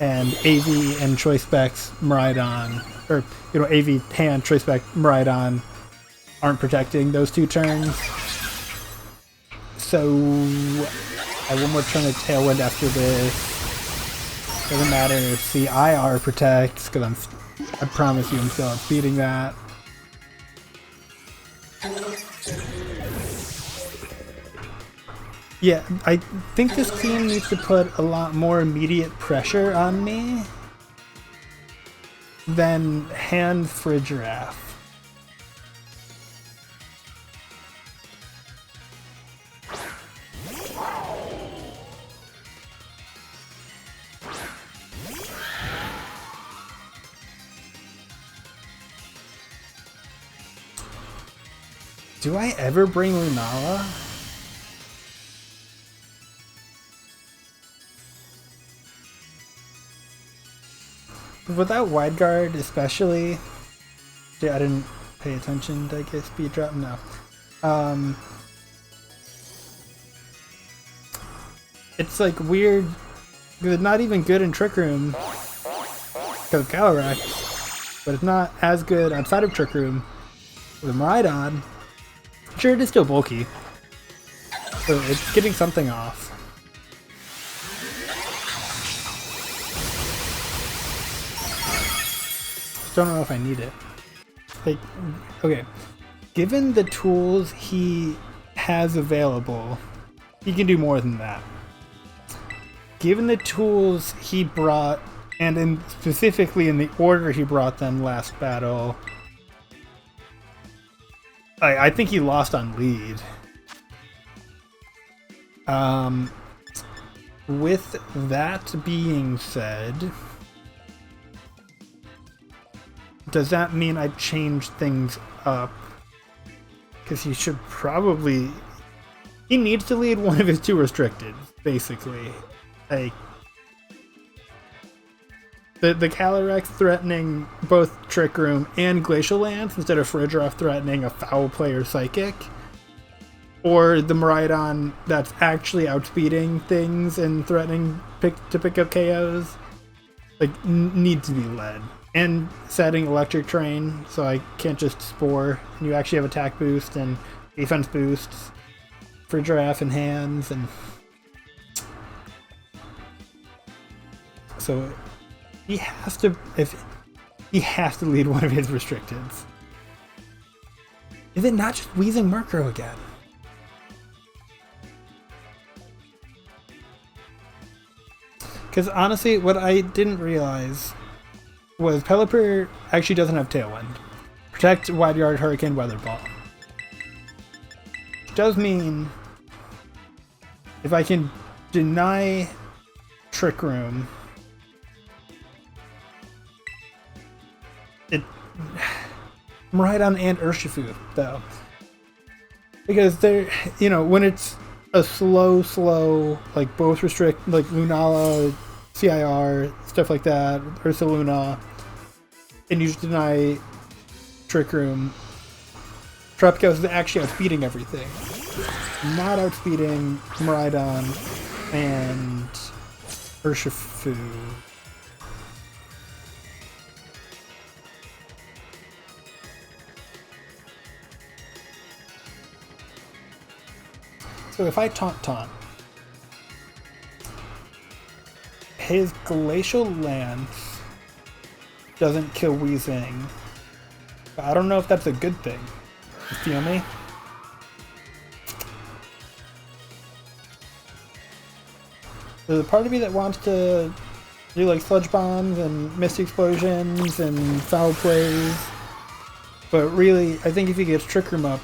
and AV and Choice Specs Miraidon, or, you know, AV hand Choice Spec Miraidon aren't protecting those 2 turns. So I have one more turn of Tailwind after this. Doesn't matter if CIR protects, because I promise you I'm still beating that. Yeah, I think this team needs to put a lot more immediate pressure on me. then hand for Giraffe. Do I ever bring Lunala? Without Wide Guard, especially. Yeah, I didn't pay attention to get speed drop. No. It's like weird. It's not even good in Trick Room because of Calyrex, but it's not as good outside of Trick Room with Miraidon. Sure, it is still bulky, so it's getting something off. Just don't know if I need it. Like, okay, given the tools he has available, he can do more than that. Given the tools he brought, and specifically in the order he brought them last battle, I think he lost on lead. With that being said, does that mean I changed things up? Because he should probably... He needs to lead one of his two restricted, basically. Like... The Calyrex threatening both Trick Room and Glacial Lance instead of Fridroff threatening a Foul Play or Psychic. Or the Miraidon that's actually outspeeding things and threatening to pick up KOs. Like, need to be led. And setting Electric Train, so I can't just Spore. And you actually have attack boost and defense boosts for Giraffe and hands. And so... He has to lead one of his restricteds. Is it not just Wheezing Murkrow again? Because honestly, what I didn't realize was Pelipper actually doesn't have Tailwind. Protect, Wide Guard, Hurricane, Weather Ball. Which does mean if I can deny Trick Room, Miraidon and Urshifu, though. Because they're, you know, when it's a slow, like both restrict, like Lunala, CIR, stuff like that, Ursaluna, and you just deny Trick Room, Terapagos is actually outspeeding everything. Not outspeeding Miraidon and Urshifu. So if I Taunt, his Glacial Lance doesn't kill Weezing. But I don't know if that's a good thing. You feel me? There's a part of me that wants to do like Sludge Bombs and Misty Explosions and Foul Plays. But really, I think if he gets Trick Room up,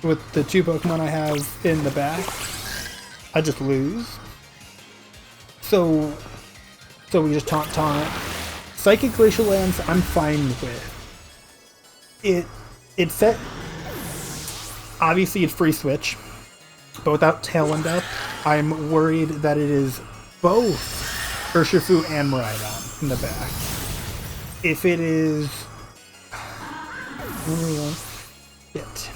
with the two Pokemon I have in the back, I just lose. So we just taunt. Psychic Glacial Lance, I'm fine with. It's set. Obviously, it's free switch, but without Tailwind up, I'm worried that it is both Urshifu and Miraidon in the back. If it is, shit.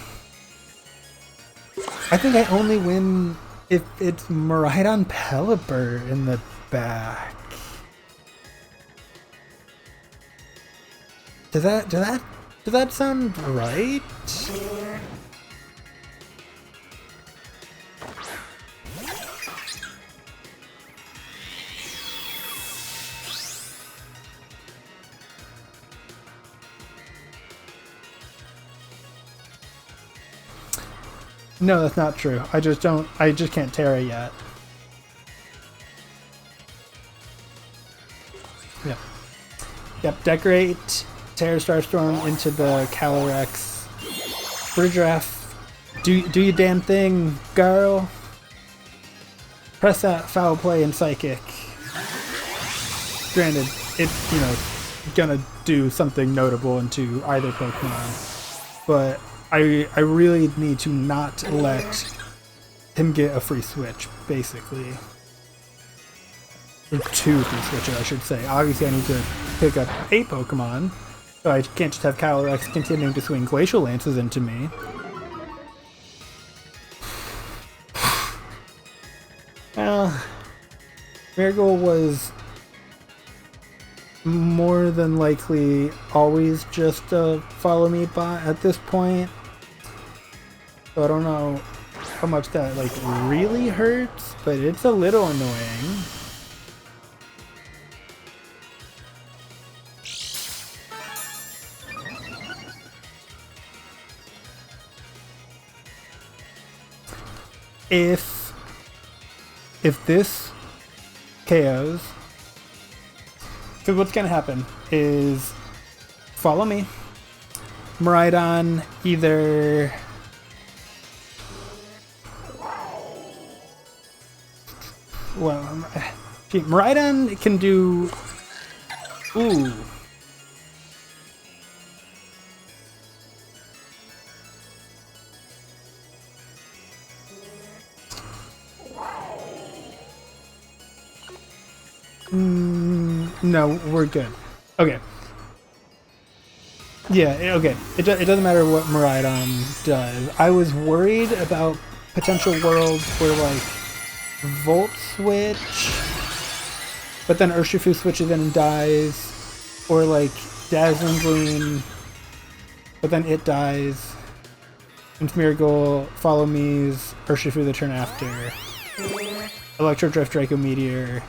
I think I only win if it's Miraidon Pelipper in the back. Does that sound right? No, that's not true. I just can't Terra yet. Yeah. Yep, decorate Terra Starstorm into the Calyrex Bridge Draft. Do your damn thing, girl. Press that foul play in Psychic. Granted, it's, you know, gonna do something notable into either Pokemon, but I really need to not let him get a free switch, basically. Or 2 free switches, I should say. Obviously, I need to pick up a Pokemon, so I can't just have Calyrex continuing to swing Glacial Lances into me. Well, Marigold was more than likely always just a follow me bot at this point. So I don't know how much that like really hurts, but it's a little annoying. If this KOs, because what's gonna happen is follow me. Miraidon either Miraidon can do ooh. No, we're good. Okay. Yeah, okay. It doesn't matter what Miraidon does. I was worried about potential worlds where, like, Volt Switch, but then Urshifu switches in and dies, or, like, Dazzling Gleam, but then it dies, and Smeargle, Follow Me's, Urshifu the turn after, Electro Drift, Draco Meteor,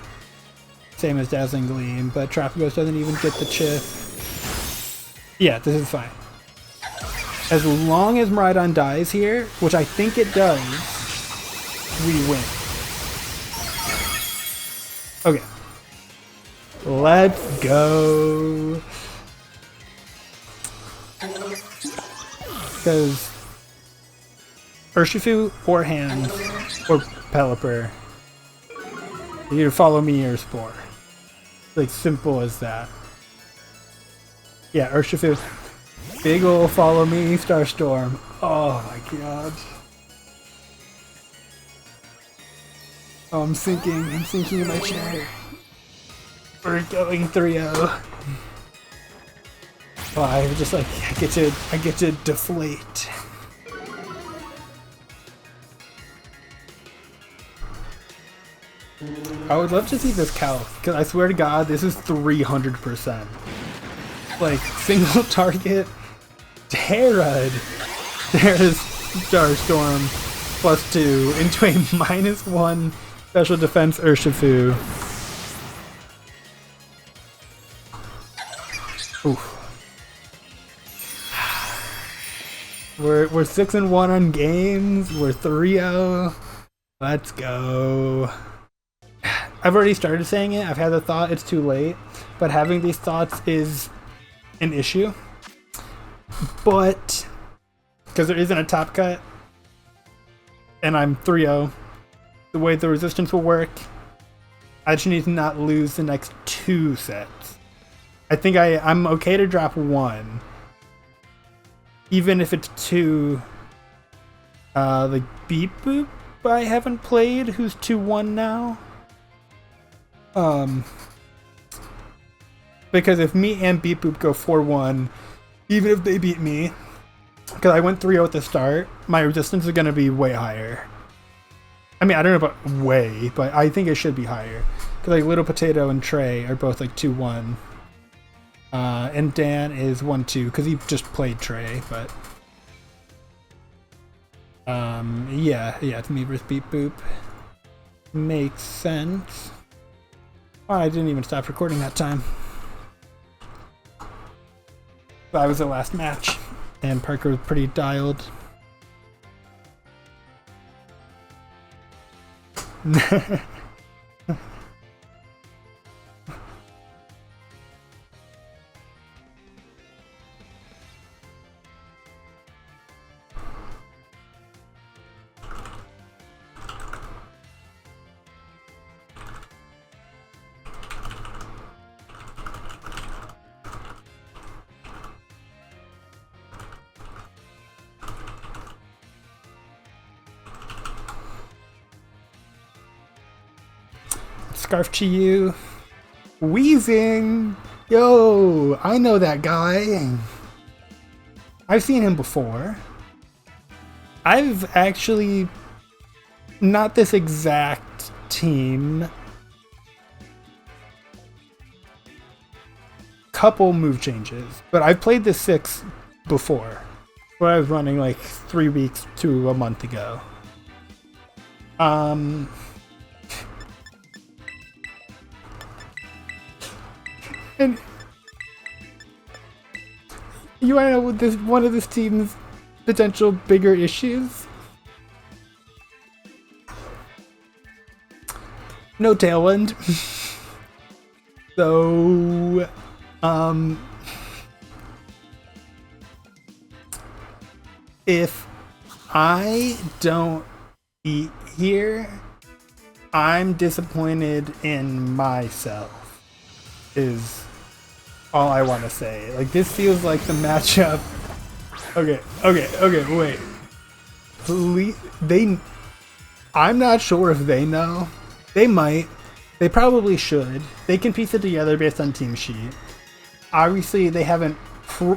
same as Dazzling Gleam, but Terapagos doesn't even get the chip. Yeah, this is fine. As long as Miraidon dies here, which I think it does, we win. Okay. Let's go. Because Urshifu or Hands or Pelipper, you either follow me or Spore. Like, simple as that. Yeah, Urshifu. Big ol' follow me, Starstorm. Oh my god. Oh, I'm sinking in my chair. We're going 3-0. Oh, I just like, I get to deflate. I would love to see this calc, because I swear to god, this is 300%. Like, single target, Terra's Starstorm +2 into a -1 special defense Urshifu. Oof. We're 6-1 on games. We're 3-0. Let's go. I've already started saying it. I've had the thought it's too late, but having these thoughts is an issue. But because there isn't a top cut, and I'm 3-0, the way the resistance will work, I just need to not lose the next 2 sets. I think I'm okay to drop 1, even if it's 2. Like Beep Boop, I haven't played, who's 2-1 now. Because if me and Beep Boop go 4-1, even if they beat me, because I went 3-0 at the start, my resistance is going to be way higher. I mean, I don't know about way, but I think it should be higher. Because like Little Potato and Trey are both like 2-1. And Dan is 1-2, because he just played Trey, but... yeah, it's me versus Beep Boop. Makes sense. Oh, I didn't even stop recording that time. That was the last match, and Parker was pretty dialed. Scarf Chi-Yu. Weezing! Yo! I know that guy. I've seen him before. I've actually... Not this exact team. Couple move changes. But I've played this 6 before. Where I was running like 3 weeks to a month ago. And you wanna know what one of this team's potential bigger issues? No Tailwind. So, if I don't eat here, I'm disappointed in myself, is all I want to say. Like, this feels like the matchup. Okay, wait. Please, I'm not sure if they know. They might. They probably should. They can piece it together based on team sheet. Obviously, they haven't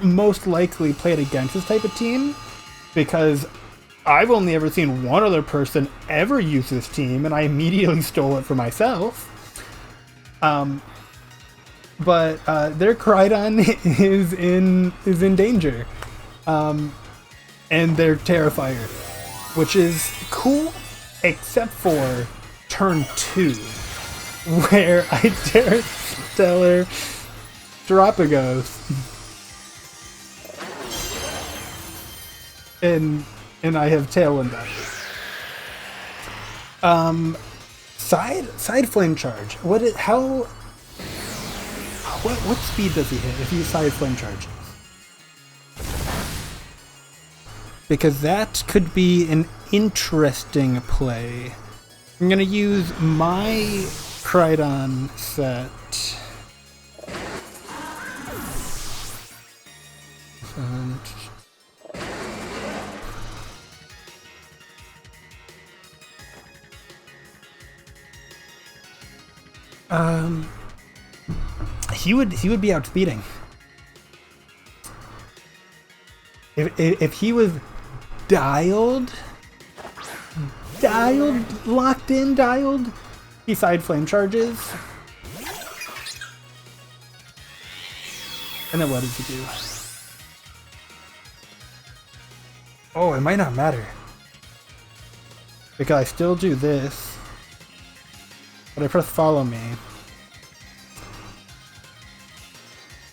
most likely played against this type of team, because I've only ever seen one other person ever use this team, and I immediately stole it for myself. But their KiiDMarVeL is in danger, and they're Terrifier, which is cool, except for turn 2, where I dare Stellar Terapagos, and I have Tailwind up. Side flame charge. What speed does he hit if he side flame charges? Because that could be an interesting play. I'm gonna use my KiiDMarVeL set. He would be outspeeding. If he was dialed, locked in, he side flame charges. And then what does he do? Oh, it might not matter, because I still do this, but I press follow me.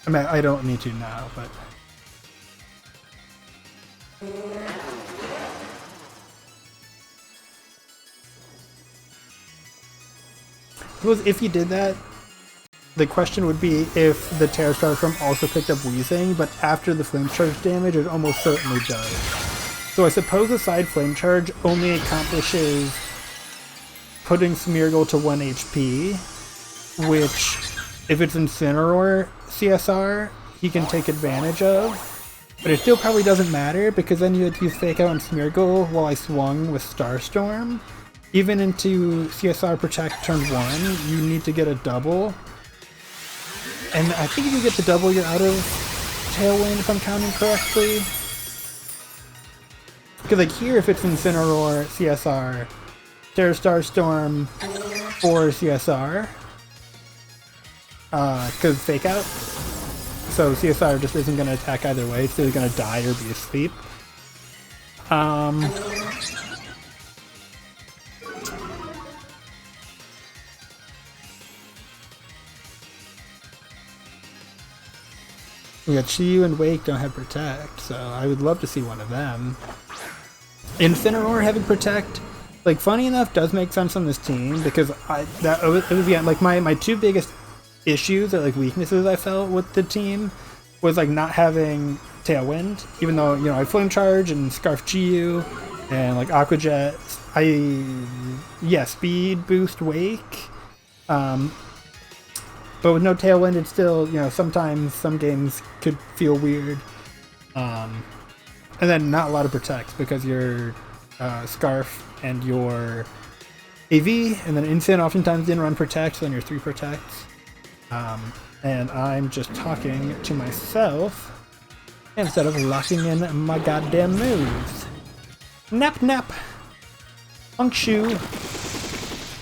I mean, I don't need to now, but... Suppose if you did that, the question would be if the Terror Star Storm also picked up Weezing, but after the Flame Charge damage, it almost certainly does. So I suppose a side Flame Charge only accomplishes putting Smeargle to 1 HP, which, if it's Incineroar CSR, he can take advantage of. But it still probably doesn't matter, because then you had to use Fake Out on Smeargle while I swung with Starstorm. Even into CSR Protect turn 1, you need to get a double. And I think if you get the double, you're out of Tailwind, if I'm counting correctly. Because like here, if it's Incineroar, CSR, Terra Starstorm, or CSR, because Fake Out. So CSR just isn't going to attack either way, it's either going to die or be asleep. Yeah, Chi-Yu and Wake don't have Protect, so I would love to see one of them. Incineroar having Protect, like, funny enough, does make sense on this team, because it was yeah, like my two biggest issues or like weaknesses I felt with the team was like not having Tailwind, even though, you know, I Flame Charge and Scarf Chi-Yu and like Aqua Jet. Speed boost Wake. But with no Tailwind, it's still, you know, sometimes some games could feel weird. And then not a lot of Protects, because your Scarf and your AV, and then Instant oftentimes didn't run Protect, so then you're 3 Protects. And I'm just talking to myself instead of locking in my goddamn moves. Nap nap! Honkshoe!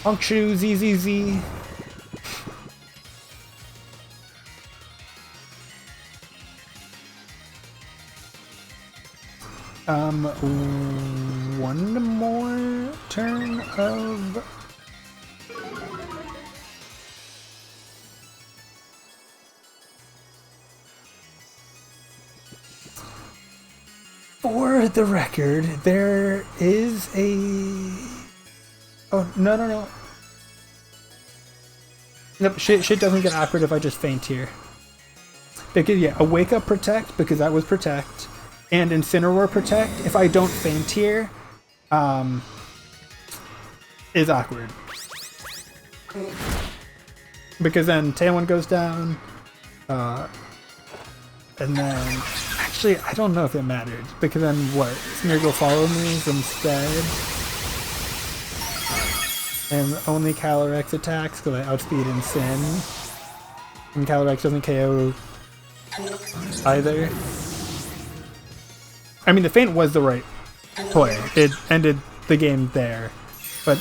Honkshoe ZZZ! One more turn of... For the record, there is a... Oh, no. Nope, shit doesn't get awkward if I just faint here. Because, yeah, a Wake Up Protect, because that was Protect, and Incineroar Protect, if I don't faint here, is awkward. Because then Tailwind goes down, and then... Actually, I don't know if it mattered, because then what? Smeargle follow moves instead. And only Calyrex attacks, because I outspeed Incin. And Calyrex doesn't KO either. I mean, the feint was the right play. It ended the game there. But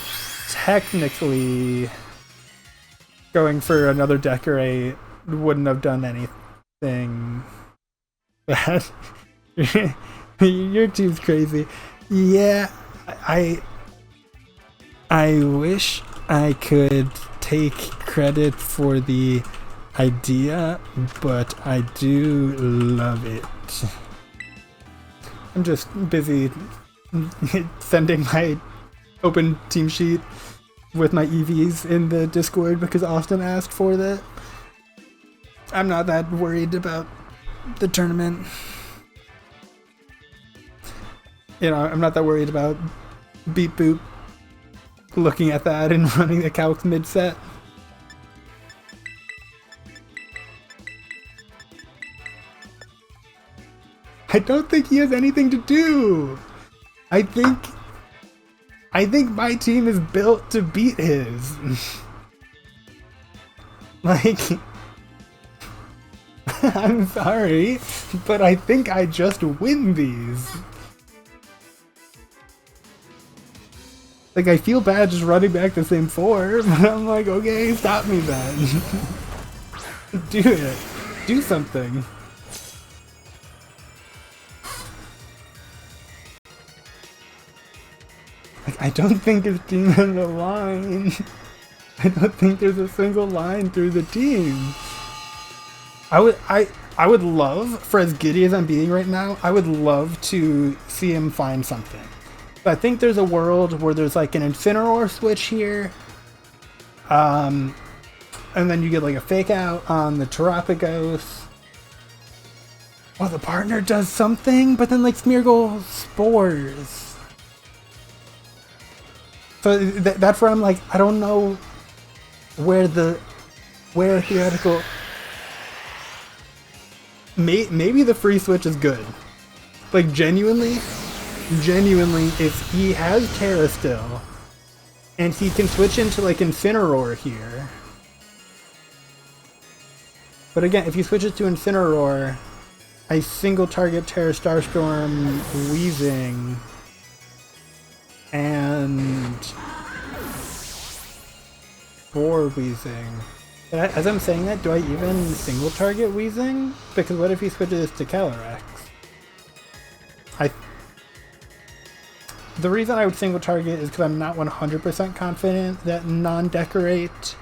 technically, going for another Decorate wouldn't have done anything bad. Your team's crazy. Yeah, I wish I could take credit for the idea, but I do love it. I'm just busy sending my open team sheet with my EVs in the Discord because Austin asked for that. I'm not that worried about the tournament. You know, I'm not that worried about Beep Boop looking at that and running the calcs mid-set. I don't think he has anything to do. I think my team is built to beat his. Like, I'm sorry, but I think I just win these. Like, I feel bad just running back the same 4, but I'm like, okay, stop me then. Do it. Do something. Like, I don't think his team has a line. I don't think there's a single line through the team. I would love, for as giddy as I'm being right now, I would love to see him find something. But I think there's a world where there's like an Incineroar switch here. And then you get like a fake out on the Terapagos. Well, the partner does something, but then like Smeargle spores. So that's where I'm like, I don't know where theoretical... Maybe the free switch is good. Like, genuinely, if he has Terra still, and he can switch into, like, Incineroar here. But again, if he switches to Incineroar, I single target Terra Starstorm Weezing, and Spore Weezing. As I'm saying that, do I even single target Weezing? Because what if he switches to Calyrex? The reason I would single target is because I'm not 100% confident that non-decorate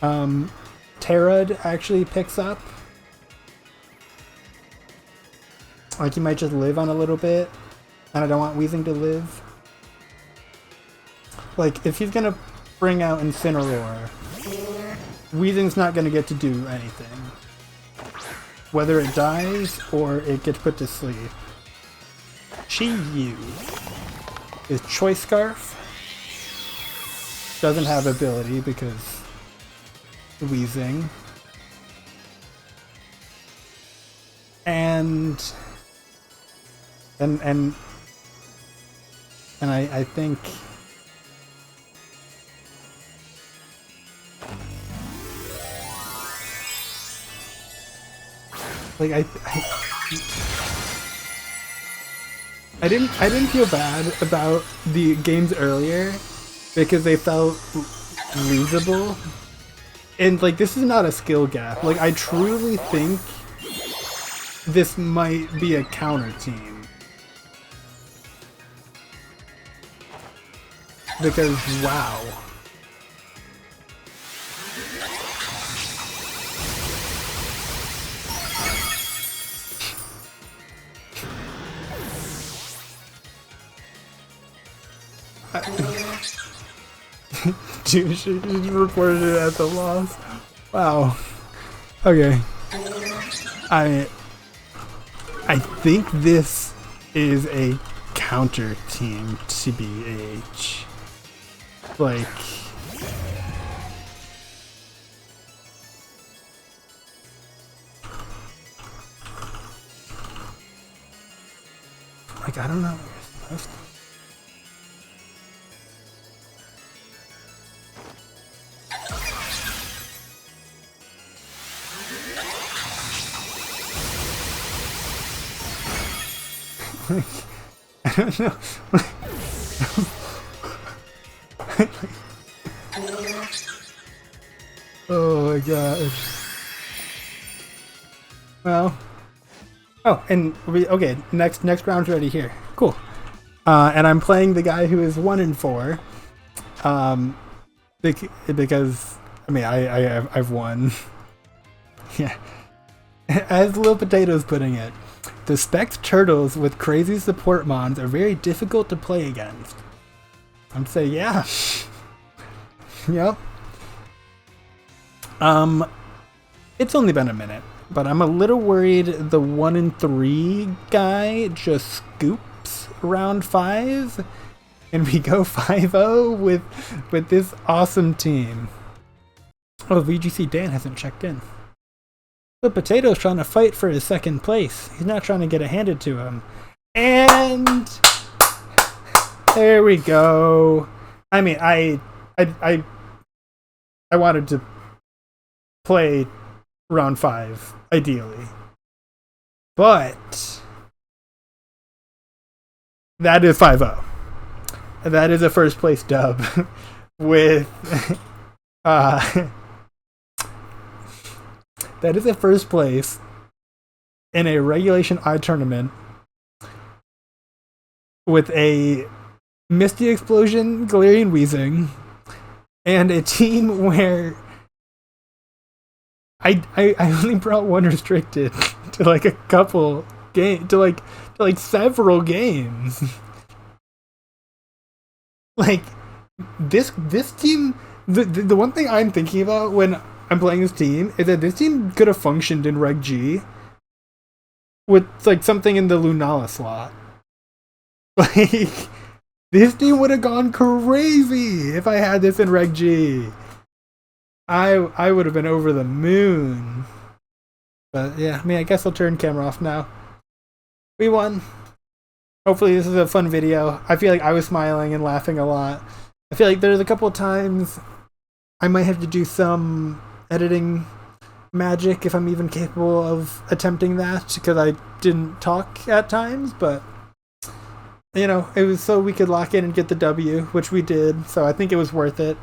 Terrad actually picks up. Like, he might just live on a little bit, and I don't want Weezing to live. Like, if he's gonna bring out Incineroar, Weezing's not gonna get to do anything. Whether it dies or it gets put to sleep. Chi-Yu is Choice Scarf. Doesn't have ability because Weezing. And I think Like I didn't feel bad about the games earlier because they felt losable. And like this is not a skill gap. Like I truly think this might be a counter team. Because wow. Dude, she reported it as a loss. Wow. Okay. I think this is a counter team, TBH. Like I don't know what you're supposed to. I don't know. Oh my gosh. Well. Oh, and okay. Next round's ready here. Cool. And I'm playing the guy who is 1-4. Because I mean I've won. Yeah. As Lil Potato's putting it. The Spec Turtles with crazy support mons are very difficult to play against. I'd say, yeah. Yep. It's only been a minute, but I'm a little worried the 1-3 guy just scoops round 5, and we go 5-0 with this awesome team. Oh, VGCDan hasn't checked in. The Potato's trying to fight for his second place. He's not trying to get it handed to him. And there we go. I mean, I wanted to play round 5, ideally. But that is 5-0. That is a first place dub with that is a first place in a Regulation I tournament with a Misty Explosion, Galarian Weezing, and a team where I only brought one restricted to like a couple game to like several games. Like this team, the one thing I'm thinking about when I'm playing this team is that this team could have functioned in Reg G with like something in the Lunala slot. Like this team would have gone crazy if I had this in Reg G. I would have been over the moon. But yeah, I mean, I guess I'll turn camera off now. We won. Hopefully this is a fun video. I feel like I was smiling and laughing a lot. I feel like there's a couple of times I might have to do some editing magic if I'm even capable of attempting that, because I didn't talk at times, but you know, it was so we could lock in and get the W, which we did, so I think it was worth it.